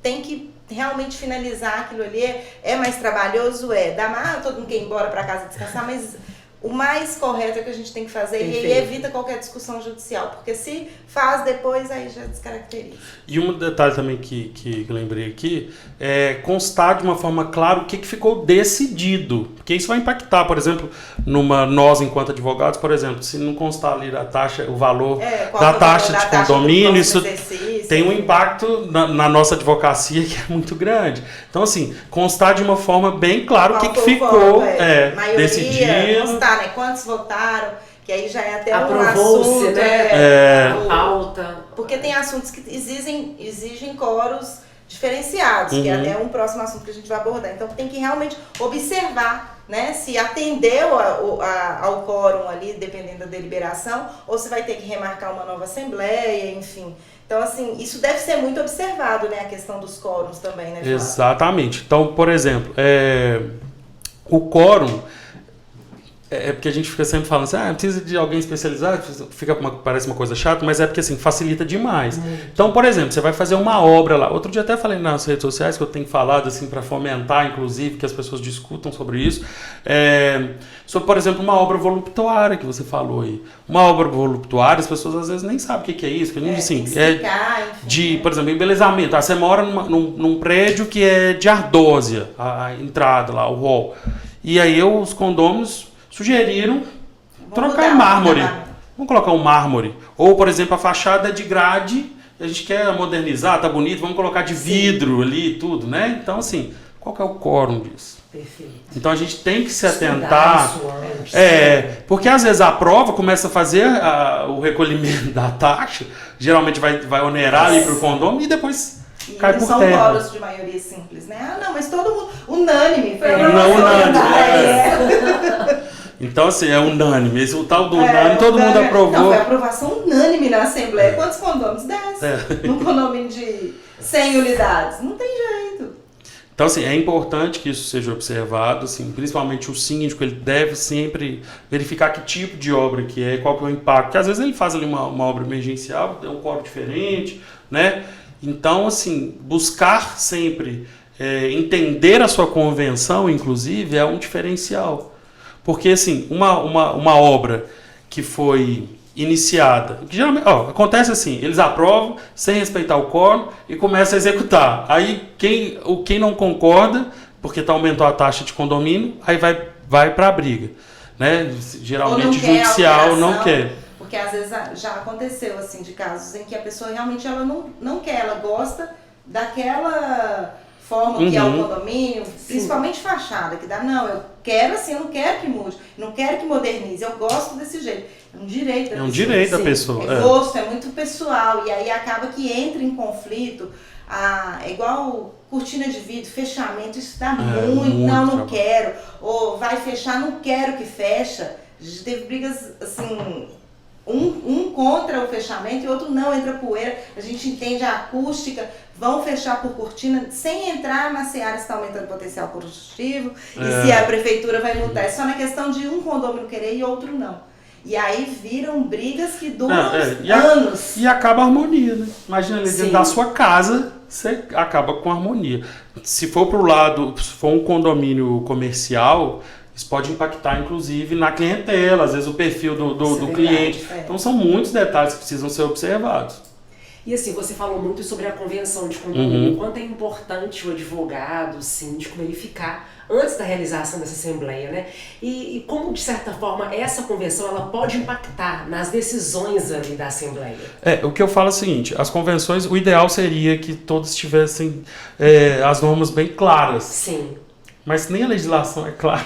tem que realmente finalizar aquilo ali, é mais trabalhoso, todo mundo quer ir embora para casa descansar, mas o mais correto é que a gente tem que fazer e aí evita qualquer discussão judicial, porque se faz depois, aí já descaracteriza. E um detalhe também que eu lembrei aqui é constar de uma forma clara o que ficou decidido, porque isso vai impactar, por exemplo, nós enquanto advogados, por exemplo, se não constar ali a taxa, o valor da taxa de condomínio, isso tem um impacto na nossa advocacia que é muito grande. Então, assim, constar de uma forma bem clara o que ficou decidido. Constar, né? Quantos votaram, que aí já é até um assunto, né? Pauta. Porque tem assuntos que exigem quóruns diferenciados, que é até um próximo assunto que a gente vai abordar. Então tem que realmente observar, né, se atendeu ao quórum ali, dependendo da deliberação, ou se vai ter que remarcar uma nova assembleia, enfim. Então, assim, isso deve ser muito observado, né, a questão dos quóruns também, né, Flávio? Exatamente. Então, por exemplo, o quórum, porque a gente fica sempre falando assim, precisa de alguém especializado, parece uma coisa chata, mas é porque assim, facilita demais. Então, por exemplo, você vai fazer uma obra lá. Outro dia até falei nas redes sociais que eu tenho falado assim para fomentar, inclusive, que as pessoas discutam sobre isso. Sobre, por exemplo, uma obra voluptuária que você falou aí. Uma obra voluptuária, as pessoas às vezes nem sabem o que é isso. Que a gente, assim, por exemplo, embelezamento. Você mora num prédio que é de ardósia, a entrada lá, o hall. E aí os condôminos sugeriram trocar mármore. Vamos colocar um mármore. Ou, por exemplo, a fachada é de grade, a gente quer modernizar, tá bonito, vamos colocar de vidro ali e tudo, né? Então, assim, qual que é o quórum disso? Perfeito. Então a gente tem que se atentar. Porque às vezes a prova começa a fazer o recolhimento da taxa, geralmente vai onerar ali para o condomínio e depois cai por terra. São quóruns de maioria simples, né? Não, mas todo mundo unânime. Unânime. Então, assim, é unânime. O tal do unânime, todo mundo aprovou. Não, foi aprovação unânime na Assembleia. Quantos condôminos? 10. Num condomínio de 100 unidades. Não tem jeito. Então, assim, é importante que isso seja observado, assim, principalmente o síndico, ele deve sempre verificar que tipo de obra que é, qual que é o impacto. Porque às vezes ele faz ali uma obra emergencial, tem um quórum diferente, né? Então, assim, buscar sempre entender a sua convenção, inclusive, é um diferencial. Porque, assim, uma obra que foi iniciada, que geralmente, acontece assim, eles aprovam sem respeitar o quórum e começam a executar. Aí, quem não concorda, porque aumentou a taxa de condomínio, aí vai para a briga. Né? Geralmente o judicial não quer. Porque às vezes já aconteceu assim, de casos em que a pessoa realmente ela não quer, ela gosta daquela forma que é o condomínio, principalmente fachada, que dá, não, eu quero assim, eu não quero que mude, não quero que modernize, eu gosto desse jeito. É um direito da pessoa. É um direito da pessoa. É gosto, é muito pessoal, e aí acaba que entra em conflito, é igual cortina de vidro, fechamento, isso dá muito, não quero, ou vai fechar, não quero que fecha. A gente teve brigas assim, um contra o fechamento e outro não, entra poeira, a gente entende a acústica, vão fechar por cortina, sem entrar na seara se está aumentando o potencial construtivo, e se a prefeitura vai multar. É só na questão de um condomínio querer e outro não. E aí viram brigas que duram anos. E acaba a harmonia, né? Imagina ali dentro da sua casa, você acaba com a harmonia. Se for pro lado, se for um condomínio comercial, isso pode impactar, inclusive, na clientela, às vezes o perfil do cliente. Então são muitos detalhes que precisam ser observados. E assim, você falou muito sobre a convenção de condomínio, o quanto é importante o advogado, o síndico, verificar antes da realização dessa assembleia, né? E como, de certa forma, essa convenção ela pode impactar nas decisões ali da assembleia? O que eu falo é o seguinte, as convenções, o ideal seria que todos tivessem as normas bem claras. Sim. Mas nem a legislação é clara.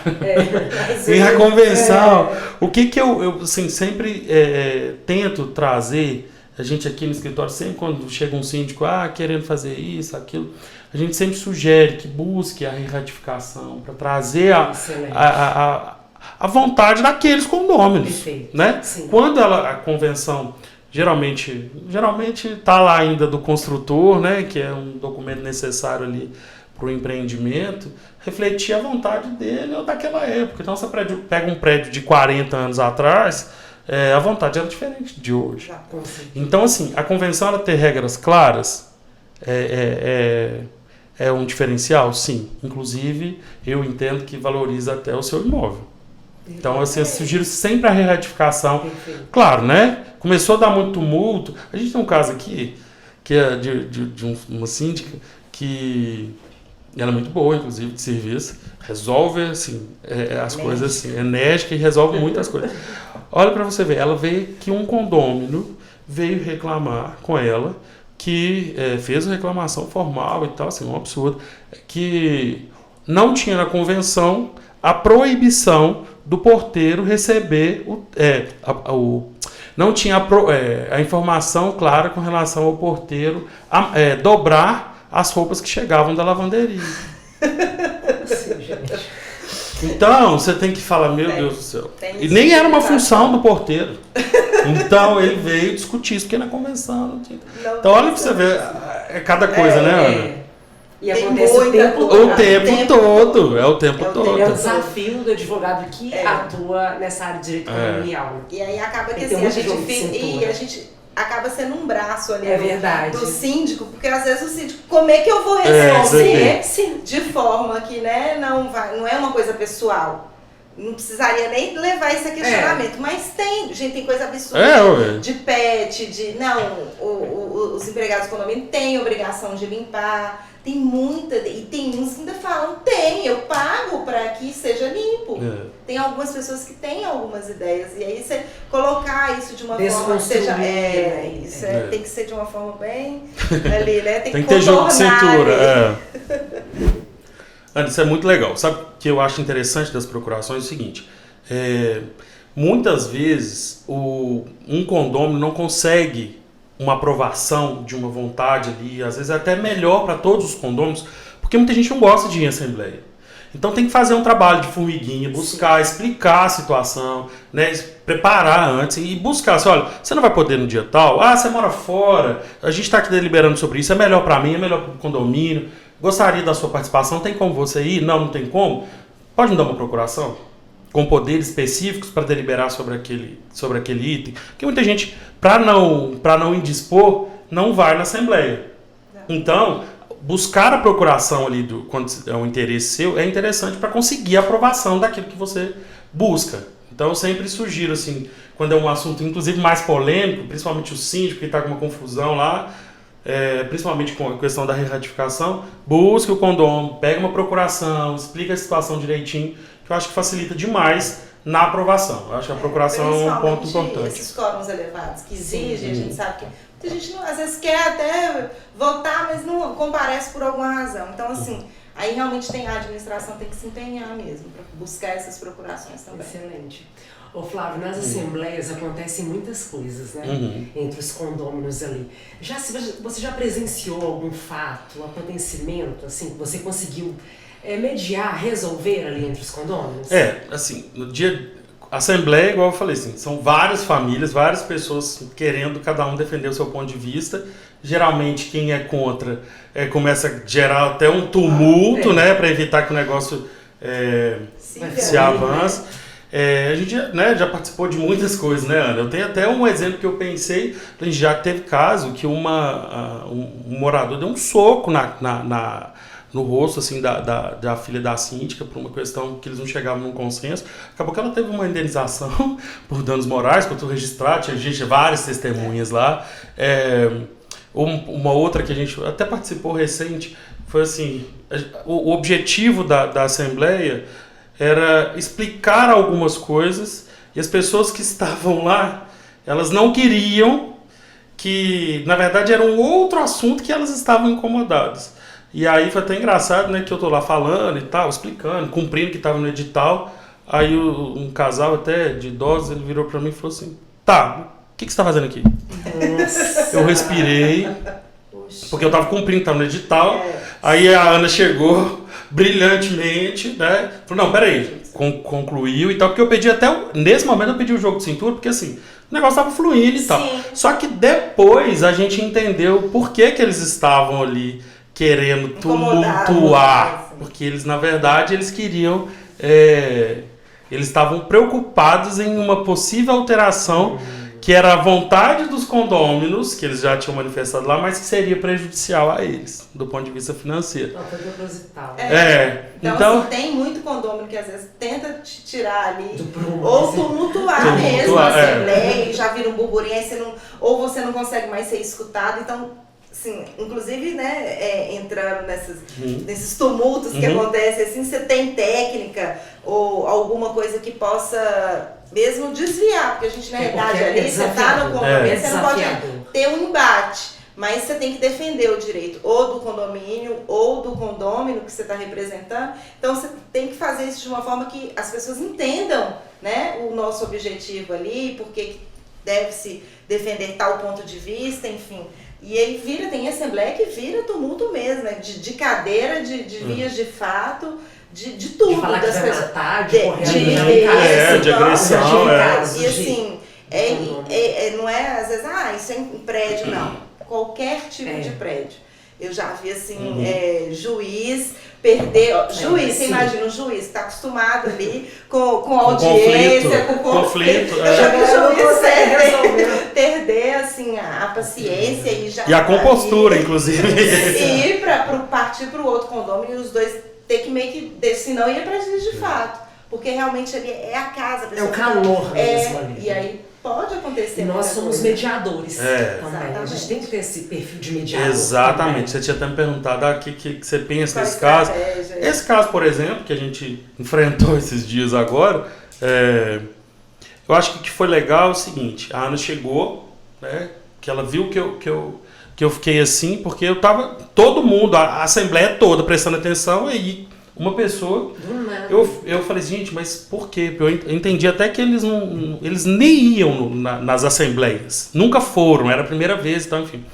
E a convenção, o que eu assim, sempre tento trazer, a gente aqui no escritório, sempre quando chega um síndico, querendo fazer isso, aquilo, a gente sempre sugere que busque a ratificação para trazer a vontade daqueles condôminos. Né? Quando a convenção geralmente está lá ainda do construtor, né, que é um documento necessário ali para o empreendimento, refletir a vontade dele ou daquela época. Então, você pega um prédio de 40 anos atrás, a vontade era diferente de hoje. Então, assim, a convenção ela ter regras claras é um diferencial? Sim. Inclusive, eu entendo que valoriza até o seu imóvel. Então, assim, eu sugiro sempre a retificação. Claro, né? Começou a dar muito tumulto. A gente tem um caso aqui, que é de uma síndica, que ela é muito boa, inclusive, de serviço. Resolve, assim, as coisas, assim, enérgica e resolve muitas coisas. Olha para você ver, ela veio que um condômino veio reclamar com ela, que fez a reclamação formal e tal, assim, um absurdo, que não tinha na convenção a proibição do porteiro receber não tinha a informação clara com relação ao porteiro dobrar as roupas que chegavam da lavanderia. Sim, gente. Então, você tem que falar, meu Deus do céu. E nem era uma função do porteiro. Então, ele veio discutir isso, porque na convenção não tinha. Então, olha pra você ver, cada coisa, né, Ana? E acontece o tempo todo. É o tempo todo. É o desafio do advogado que atua nessa área de direito condominial. E aí acaba que assim, a gente acaba sendo um braço ali do síndico, porque às vezes o síndico, como é que eu vou resolver de forma que não é uma coisa pessoal. Não precisaria nem levar esse questionamento, mas tem coisa absurda de pet, os empregados do condomínio têm obrigação de limpar, tem muita, e tem uns que ainda falam, eu pago para que seja limpo. Tem algumas pessoas que têm algumas ideias, e aí você colocar isso de uma forma que seja, tem que ser de uma forma bem ali, né? Tem que ter jogo de cintura. Ana, isso é muito legal. Sabe o que eu acho interessante das procurações? É o seguinte, muitas vezes um condômino não consegue uma aprovação de uma vontade ali, às vezes é até melhor para todos os condôminos, porque muita gente não gosta de ir em assembleia. Então tem que fazer um trabalho de formiguinha, buscar, explicar a situação, né, preparar antes e buscar. Assim, olha, você não vai poder no dia tal, você mora fora, a gente está aqui deliberando sobre isso, é melhor para mim, é melhor para o condomínio, gostaria da sua participação, tem como você ir? Não tem como? Pode me dar uma procuração? Com poderes específicos para deliberar sobre aquele item. Porque muita gente, para não indispor, não vai na assembleia. Então, buscar a procuração ali, quando é um interesse seu, é interessante para conseguir a aprovação daquilo que você busca. Então eu sempre sugiro, assim, quando é um assunto inclusive mais polêmico, principalmente o síndico que está com uma confusão lá, principalmente com a questão da reratificação, busque o condômino, pega uma procuração, explica a situação direitinho, que eu acho que facilita demais na aprovação. Eu acho que a procuração é um ponto importante. Esses quóruns elevados que exigem, a gente sabe que muita gente às vezes quer até votar, mas não comparece por alguma razão. Então, assim, aí realmente a administração tem que se empenhar mesmo para buscar essas procurações também. Excelente. Ô Flávio, nas assembleias acontecem muitas coisas, né? Entre os condôminos ali. Você já presenciou algum fato, um acontecimento, assim, que você conseguiu mediar, resolver ali entre os condôminos? Assim, no dia... Assembleia, igual eu falei, assim, são várias famílias, várias pessoas querendo cada um defender o seu ponto de vista. Geralmente, quem é contra começa a gerar até um tumulto, né? Para evitar que o negócio se avance. A gente já participou de muitas coisas, né, Ana? Eu tenho até um exemplo que eu pensei, já teve caso que um morador deu um soco no rosto assim, da filha da síndica por uma questão que eles não chegavam num consenso. Acabou que ela teve uma indenização por danos morais, por tudo registrado, tinha várias testemunhas lá. Uma outra que a gente até participou recente foi assim, o objetivo da Assembleia era explicar algumas coisas e as pessoas que estavam lá, elas não queriam que, na verdade, era um outro assunto que elas estavam incomodadas. E aí foi até engraçado, né, que eu tô lá falando e tal, explicando, cumprindo o que estava no edital. Aí um casal até de idosos, ele virou para mim e falou assim, tá, o que você está fazendo aqui? Nossa. Eu respirei, porque eu estava cumprindo, estava no edital. Aí a Ana chegou brilhantemente, né? Falou, não, peraí, concluiu e tal, porque eu pedi nesse momento eu pedi o jogo de cintura, porque assim, o negócio estava fluindo e tal. Só que depois a gente entendeu por que eles estavam ali querendo tumultuar, porque eles, na verdade, eles queriam, eles estavam preocupados em uma possível alteração que era a vontade dos condôminos, que eles já tinham manifestado lá, mas que seria prejudicial a eles, do ponto de vista financeiro. Não, foi proposital. Então assim, tem muito condômino que às vezes tenta te tirar ali, ou tumultuar mesmo a assembleia, e já vira um burburinho, aí ou você não consegue mais ser escutado, então... Sim, inclusive, né, entrando nesses tumultos que acontecem, assim, você tem técnica ou alguma coisa que possa mesmo desviar, porque a gente, na verdade, ali, você tá no condomínio, você não pode ter um embate, mas você tem que defender o direito ou do condomínio ou do condômino que você está representando, então você tem que fazer isso de uma forma que as pessoas entendam, né, o nosso objetivo ali, porque deve-se defender tal ponto de vista, enfim... E aí tem assembleia que vira tumulto mesmo, né? De cadeira, de vias de fato, de tudo. De falar que vai matar, de agressão. E assim, não é às vezes, isso é em prédio, não. Qualquer tipo de prédio. Eu já vi assim, juiz perder. Juiz, você imagina um juiz que está acostumado ali com audiência, com conflito. Eu já vi juiz perder assim, a paciência e a compostura, inclusive. E ir partir para o outro condomínio e os dois ter que meio que. Senão ia prejuízo de fato. Porque realmente ali é a casa. É o calor mesmo ali. E aí. Pode acontecer. E nós somos mediadores também. A gente tem que ter esse perfil de mediador. Exatamente. Também. Você tinha até me perguntado o que você pensa nesse caso. Esse caso, por exemplo, que a gente enfrentou esses dias agora, eu acho que o que foi legal é o seguinte, a Ana chegou, né, que ela viu que eu fiquei assim, porque eu tava, todo mundo, a assembleia toda prestando atenção, e aí uma pessoa, eu falei, gente, mas por quê? Eu entendi até que eles nem iam nas assembleias, nunca foram, era a primeira vez, então, enfim.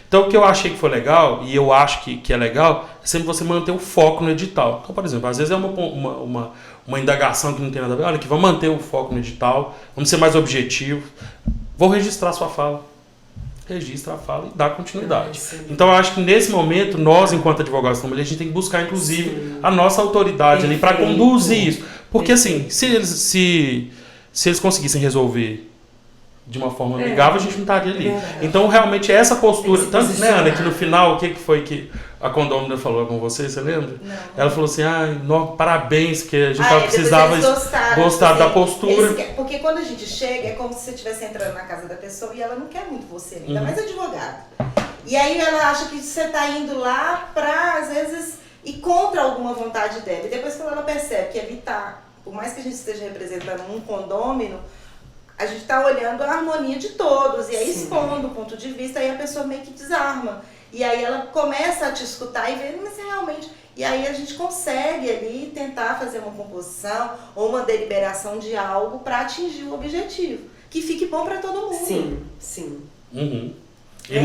Então, o que eu achei que foi legal, e eu acho que é legal, é sempre você manter o foco no edital. Então, por exemplo, às vezes é uma indagação que não tem nada a ver, olha aqui, vamos manter o foco no edital, vamos ser mais objetivos, vou registrar a sua fala. Registra a fala e dá continuidade. Então, eu acho que nesse momento, nós, enquanto advogados da mulher, a gente tem que buscar, inclusive, a nossa autoridade ali para conduzir isso. Porque, assim, se eles conseguissem resolver de uma forma amigável, a gente não estaria ali. Então, realmente, essa postura, tanto, né, Ana, que no final, o que foi que a condômina falou com você lembra? Não. Ela falou assim, parabéns, porque a gente precisava gostar da postura. Porque quando a gente chega, é como se você estivesse entrando na casa da pessoa e ela não quer muito você, ainda mais advogado. E aí ela acha que você está indo lá para, às vezes, ir contra alguma vontade dela. E depois quando ela percebe que ali está, por mais que a gente esteja representando um condômino, a gente está olhando a harmonia de todos e aí expondo o ponto de vista, aí a pessoa meio que desarma. E aí ela começa a te escutar e ver, mas realmente... E aí a gente consegue ali tentar fazer uma composição ou uma deliberação de algo para atingir o objetivo. Que fique bom para todo mundo. Sim, sim. Uhum. E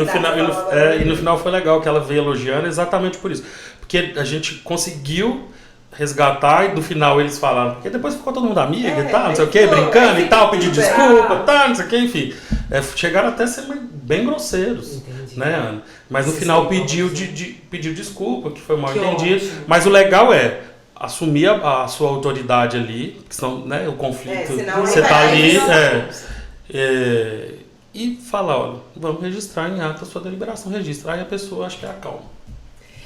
no final foi legal que ela veio elogiando exatamente por isso. Porque a gente conseguiu resgatar e no final eles falaram, porque depois ficou todo mundo amigo e tal, não sei o que, brincando e tal, pediu desculpa, tal, não sei o que, enfim. Chegaram até a ser bem grosseiros. Entendi. Né, Ana? Mas no final pediu desculpa, que foi mal entendido. Ótimo. Mas o legal é assumir a sua autoridade ali, que senão, né, o conflito, você tá ali, e falar, olha, vamos registrar em ata a sua deliberação, registra. Aí a pessoa acho que acalma.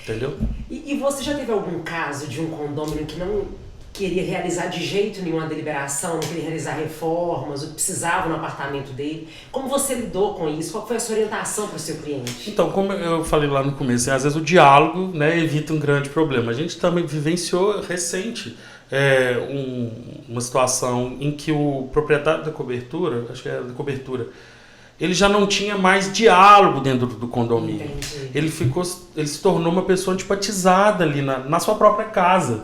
Entendeu? E você já teve algum caso de um condômino que não queria realizar de jeito nenhum a deliberação, não queria realizar reformas, ou precisava no apartamento dele? Como você lidou com isso? Qual foi a sua orientação para o seu cliente? Então, como eu falei lá no começo, às vezes o diálogo, né, evita um grande problema. A gente também vivenciou recente uma situação em que o proprietário da cobertura, acho que era da cobertura, ele já não tinha mais diálogo dentro do condomínio. Entendi. Ele se tornou uma pessoa antipatizada ali na sua própria casa.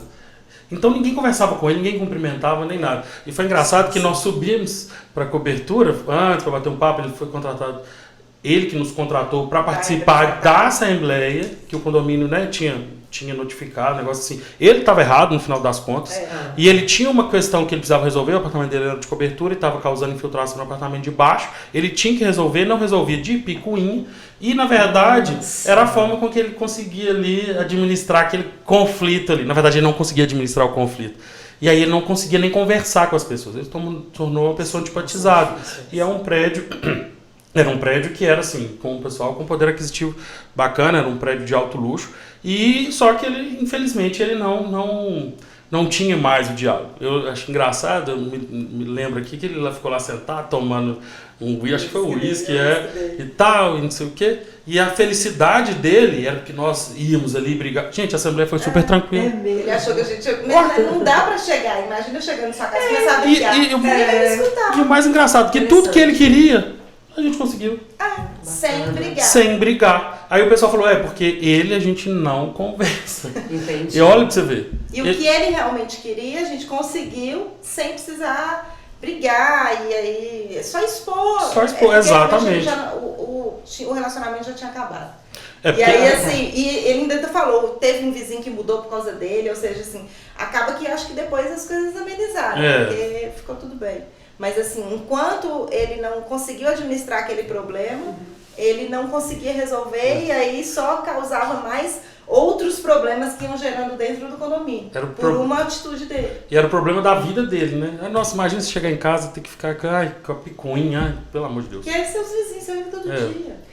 Então ninguém conversava com ele, ninguém cumprimentava, nem nada. E foi engraçado que nós subimos para a cobertura, antes, para bater um papo, ele foi contratado, ele que nos contratou para participar da assembleia, que o condomínio, né, tinha notificado, um negócio assim. Ele estava errado no final das contas. E ele tinha uma questão que ele precisava resolver, o apartamento dele era de cobertura e estava causando infiltração no apartamento de baixo. Ele tinha que resolver, não resolvia de picuinha. E, na verdade, era a forma com que ele conseguia ali administrar aquele conflito ali. Na verdade, ele não conseguia administrar o conflito. E aí ele não conseguia nem conversar com as pessoas. Ele tornou uma pessoa antipatizada. E é um prédio... Era um prédio que era assim, com o pessoal com poder aquisitivo bacana, era um prédio de alto luxo. E só que ele, infelizmente, ele não tinha mais o diálogo. Eu acho engraçado, eu me lembro aqui que ele ficou lá sentado, tomando acho que foi um uísque, e tal, e não sei o quê. E a felicidade dele era que nós íamos ali brigar. Gente, a assembleia foi super tranquila. Ele achou que a gente... Não dá pra chegar, imagina eu chegando na sua casa e começar a brigar. E o mais engraçado, que tudo que ele queria... A gente conseguiu. Sem brigar. Aí o pessoal falou, porque a gente não conversa. Entendi. E olha pra você ver. E o que ele realmente queria, a gente conseguiu sem precisar brigar. E aí, só expor. Exatamente. O relacionamento já tinha acabado. E aí, assim, ele ainda falou, teve um vizinho que mudou por causa dele, ou seja, assim, acaba que acho que depois as coisas amenizaram, porque ficou tudo bem. Mas assim, enquanto ele não conseguiu administrar aquele problema, ele não conseguia resolver e aí só causava mais outros problemas que iam gerando dentro do condomínio, por uma atitude dele. E era o problema da vida dele, né? Nossa, imagina se chegar em casa e ter que ficar com a picuinha, pelo amor de Deus. Que é seus vizinhos, você ouve todo dia.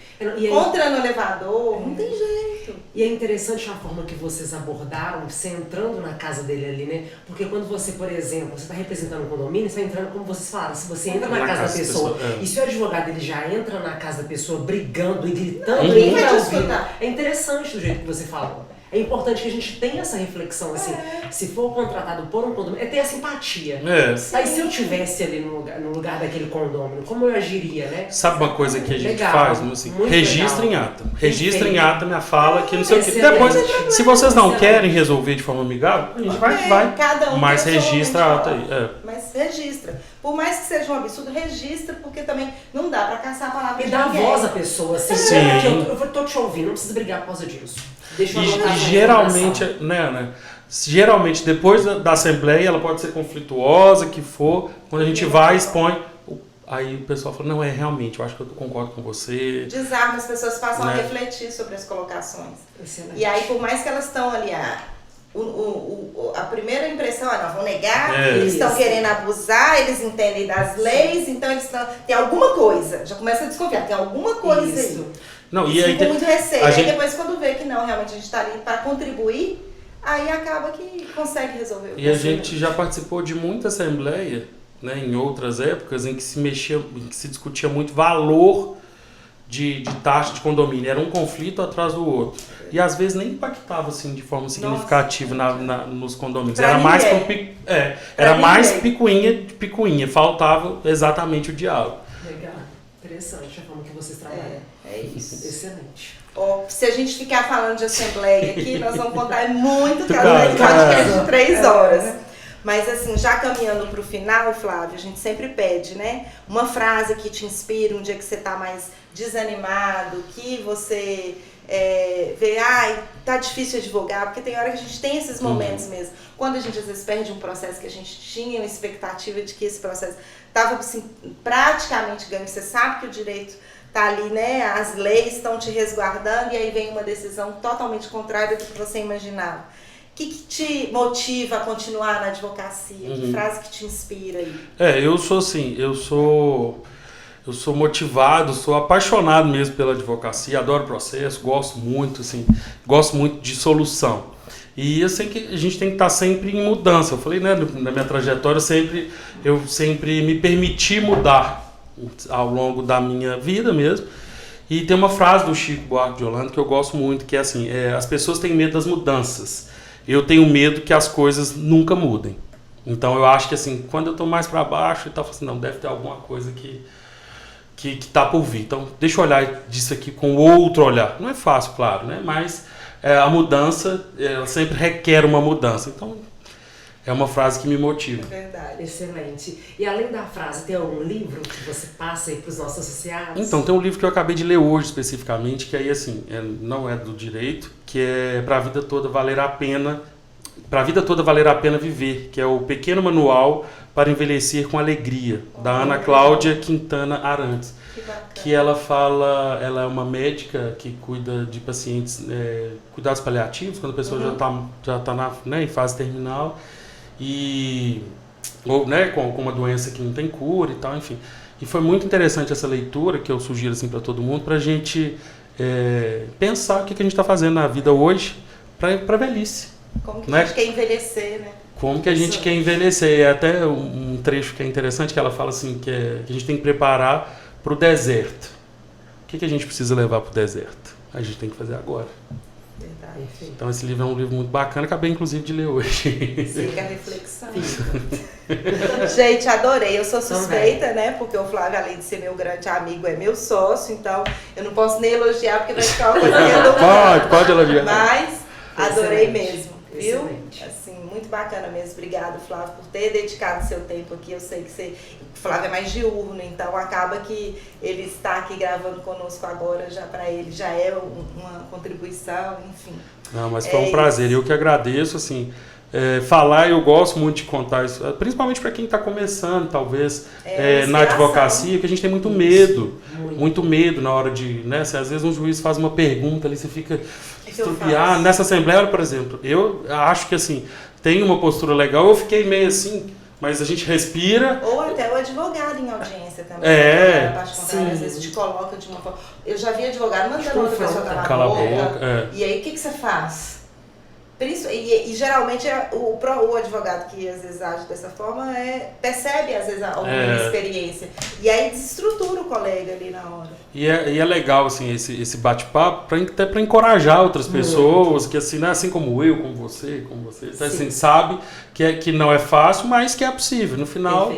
Contra no elevador, não tem jeito. E é interessante a forma que vocês abordaram, você entrando na casa dele ali, né? Porque quando você, por exemplo, você está representando um condomínio, você está entrando, como vocês falaram, se você entra na casa da pessoa, e se o advogado ele já entra na casa da pessoa brigando e gritando, ninguém vai te escutar. É interessante do jeito que você falou. É importante que a gente tenha essa reflexão, assim, se for contratado por um condomínio, ter a simpatia. Aí se eu estivesse ali no lugar daquele condomínio, como eu agiria, né? Sabe uma coisa que a gente faz? Assim, registra em ata. Registra em ata minha fala, que não sei o que. Depois, se vocês não querem resolver de forma amigável, a gente vai. Cada um mas registra a ata aí. Mas registra. Por mais que seja um absurdo, registra, porque também não dá pra caçar a palavra de ninguém. E dá voz à pessoa, assim. Sim. Eu tô te ouvindo, não precisa brigar por causa disso. E geralmente, né, geralmente depois da assembleia ela pode ser conflituosa, que for, quando a gente vai expõe, aí o pessoal fala, não, realmente, eu acho que eu concordo com você. Desarma, as pessoas passam a refletir sobre as colocações. Excelente. E aí, por mais que elas estão ali, a primeira impressão, nós vamos negar, eles estão querendo abusar, eles entendem das leis, então eles tem alguma coisa, já começa a desconfiar, tem alguma coisa aí. Não, e aí com muito receio. Aí depois quando vê que não, realmente a gente está ali para contribuir, aí acaba que consegue resolver. E a gente já participou de muita assembleia, né, em outras épocas, em que se discutia muito valor de taxa de condomínio. Era um conflito atrás do outro. E às vezes nem impactava assim, de forma significativa nos condomínios. Era mais, era mais picuinha. Faltava exatamente o diálogo. Legal. Interessante a forma que vocês trabalham. É isso. Excelente. Se a gente ficar falando de assembleia aqui, nós vamos contar muito cada podcast de 3 horas. Mas assim, já caminhando para o final, Flávio, a gente sempre pede, né? Uma frase que te inspira um dia que você está mais desanimado, que você vê, tá difícil advogar, porque tem hora que a gente tem esses momentos mesmo. Quando a gente às vezes perde um processo que a gente tinha uma expectativa de que esse processo estava assim, praticamente ganho, você sabe que o direito tá ali, né? As leis estão te resguardando e aí vem uma decisão totalmente contrária do que você imaginava. O que te motiva a continuar na advocacia? Que frase que te inspira aí? Eu sou assim, eu sou motivado, sou apaixonado mesmo pela advocacia, adoro o processo, gosto muito de solução. E eu sei que a gente tem que estar sempre em mudança. Eu falei, né, na minha trajetória, eu sempre me permiti mudar ao longo da minha vida mesmo. E tem uma frase do Chico Buarque de Holanda que eu gosto muito, que é assim, as pessoas têm medo das mudanças. Eu tenho medo que as coisas nunca mudem. Então eu acho que assim, quando eu estou mais para baixo e tal, eu falo assim, não, deve ter alguma coisa que está por vir. Então deixa eu olhar disso aqui com outro olhar. Não é fácil, claro, né? Mas a mudança, ela sempre requer uma mudança. Então é uma frase que me motiva. É verdade. Excelente. E além da frase, tem algum livro que você passa aí para os nossos associados? Então, tem um livro que eu acabei de ler hoje especificamente, que aí assim, não é do direito, que é Para a Vida Toda Valer a Pena Viver, que é o Pequeno Manual para Envelhecer com Alegria, da Ana Cláudia Quintana Arantes. Que ela é uma médica que cuida de pacientes, cuidados paliativos, quando a pessoa já tá em fase terminal, ou né, com uma doença que não tem cura e tal, enfim. E foi muito interessante essa leitura, que eu sugiro assim, para todo mundo, para a gente pensar o que a gente está fazendo na vida hoje para a velhice. Como que a gente quer envelhecer, né? Como que a gente quer envelhecer. É até um trecho que é interessante, que ela fala assim, que a gente tem que preparar para o deserto. O que a gente precisa levar para o deserto? A gente tem que fazer agora. Verdade. Então esse livro é um livro muito bacana, acabei inclusive de ler hoje. Fica a reflexão. Gente, adorei. Eu sou suspeita, né? Porque o Flávio, além de ser meu grande amigo, é meu sócio, então eu não posso nem elogiar, porque vai ficar uma coisa redundante. Pode elogiar. Mas adorei mesmo, viu? Excelente. Assim, muito bacana mesmo. Obrigada, Flávio, por ter dedicado seu tempo aqui. Eu sei que o Flávio é mais diurno, então acaba que ele está aqui gravando conosco agora, já para ele já é uma contribuição, enfim. Não, mas foi um prazer. Eu que agradeço, assim, eu gosto muito de contar isso, principalmente para quem está começando, talvez, na advocacia, que a gente tem muito medo na hora de, né, às vezes um juiz faz uma pergunta ali, você fica estrupiado. Nessa assembleia, por exemplo, eu acho que assim, tem uma postura legal, eu fiquei meio assim, mas a gente respira. Ou até o advogado em audiência também. Às vezes te coloca de uma forma. Eu já vi advogado mandando outra pessoa calar a boca. E aí o que você faz? E geralmente o advogado que às vezes age dessa forma percebe às vezes alguma experiência. E aí desestrutura o colega ali na hora. E é legal assim, esse bate-papo até para encorajar outras pessoas, que assim, né, assim como eu, como você, assim, sabe que não é fácil, mas que é possível. No final,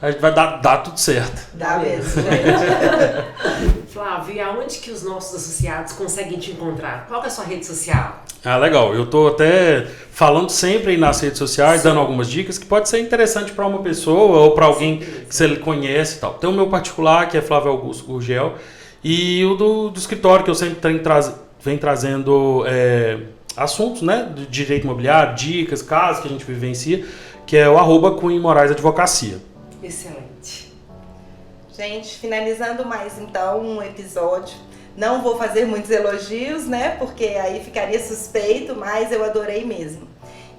a gente vai dar tudo certo. Dá mesmo, gente. Flávio, e aonde que os nossos associados conseguem te encontrar? Qual que é a sua rede social? Legal. Eu estou até falando sempre aí nas redes sociais, dando algumas dicas que pode ser interessante para uma pessoa ou para alguém que você conhece e tal. Tem o meu particular, que é Flávio Augusto Gurgel, e o do escritório, que eu sempre venho trazendo assuntos, né, de direito imobiliário, dicas, casos que a gente vivencia, que é o @Cunha Moraes Advocacia. Excelente. Gente, finalizando mais então um episódio. Não vou fazer muitos elogios, né? Porque aí ficaria suspeito, mas eu adorei mesmo.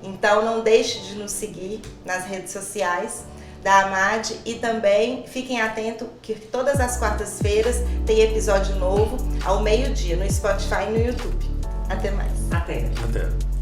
Então não deixe de nos seguir nas redes sociais. da AMAD, e também fiquem atentos que todas as quartas-feiras tem episódio novo ao meio-dia no Spotify e no YouTube. Até mais. Até. Até.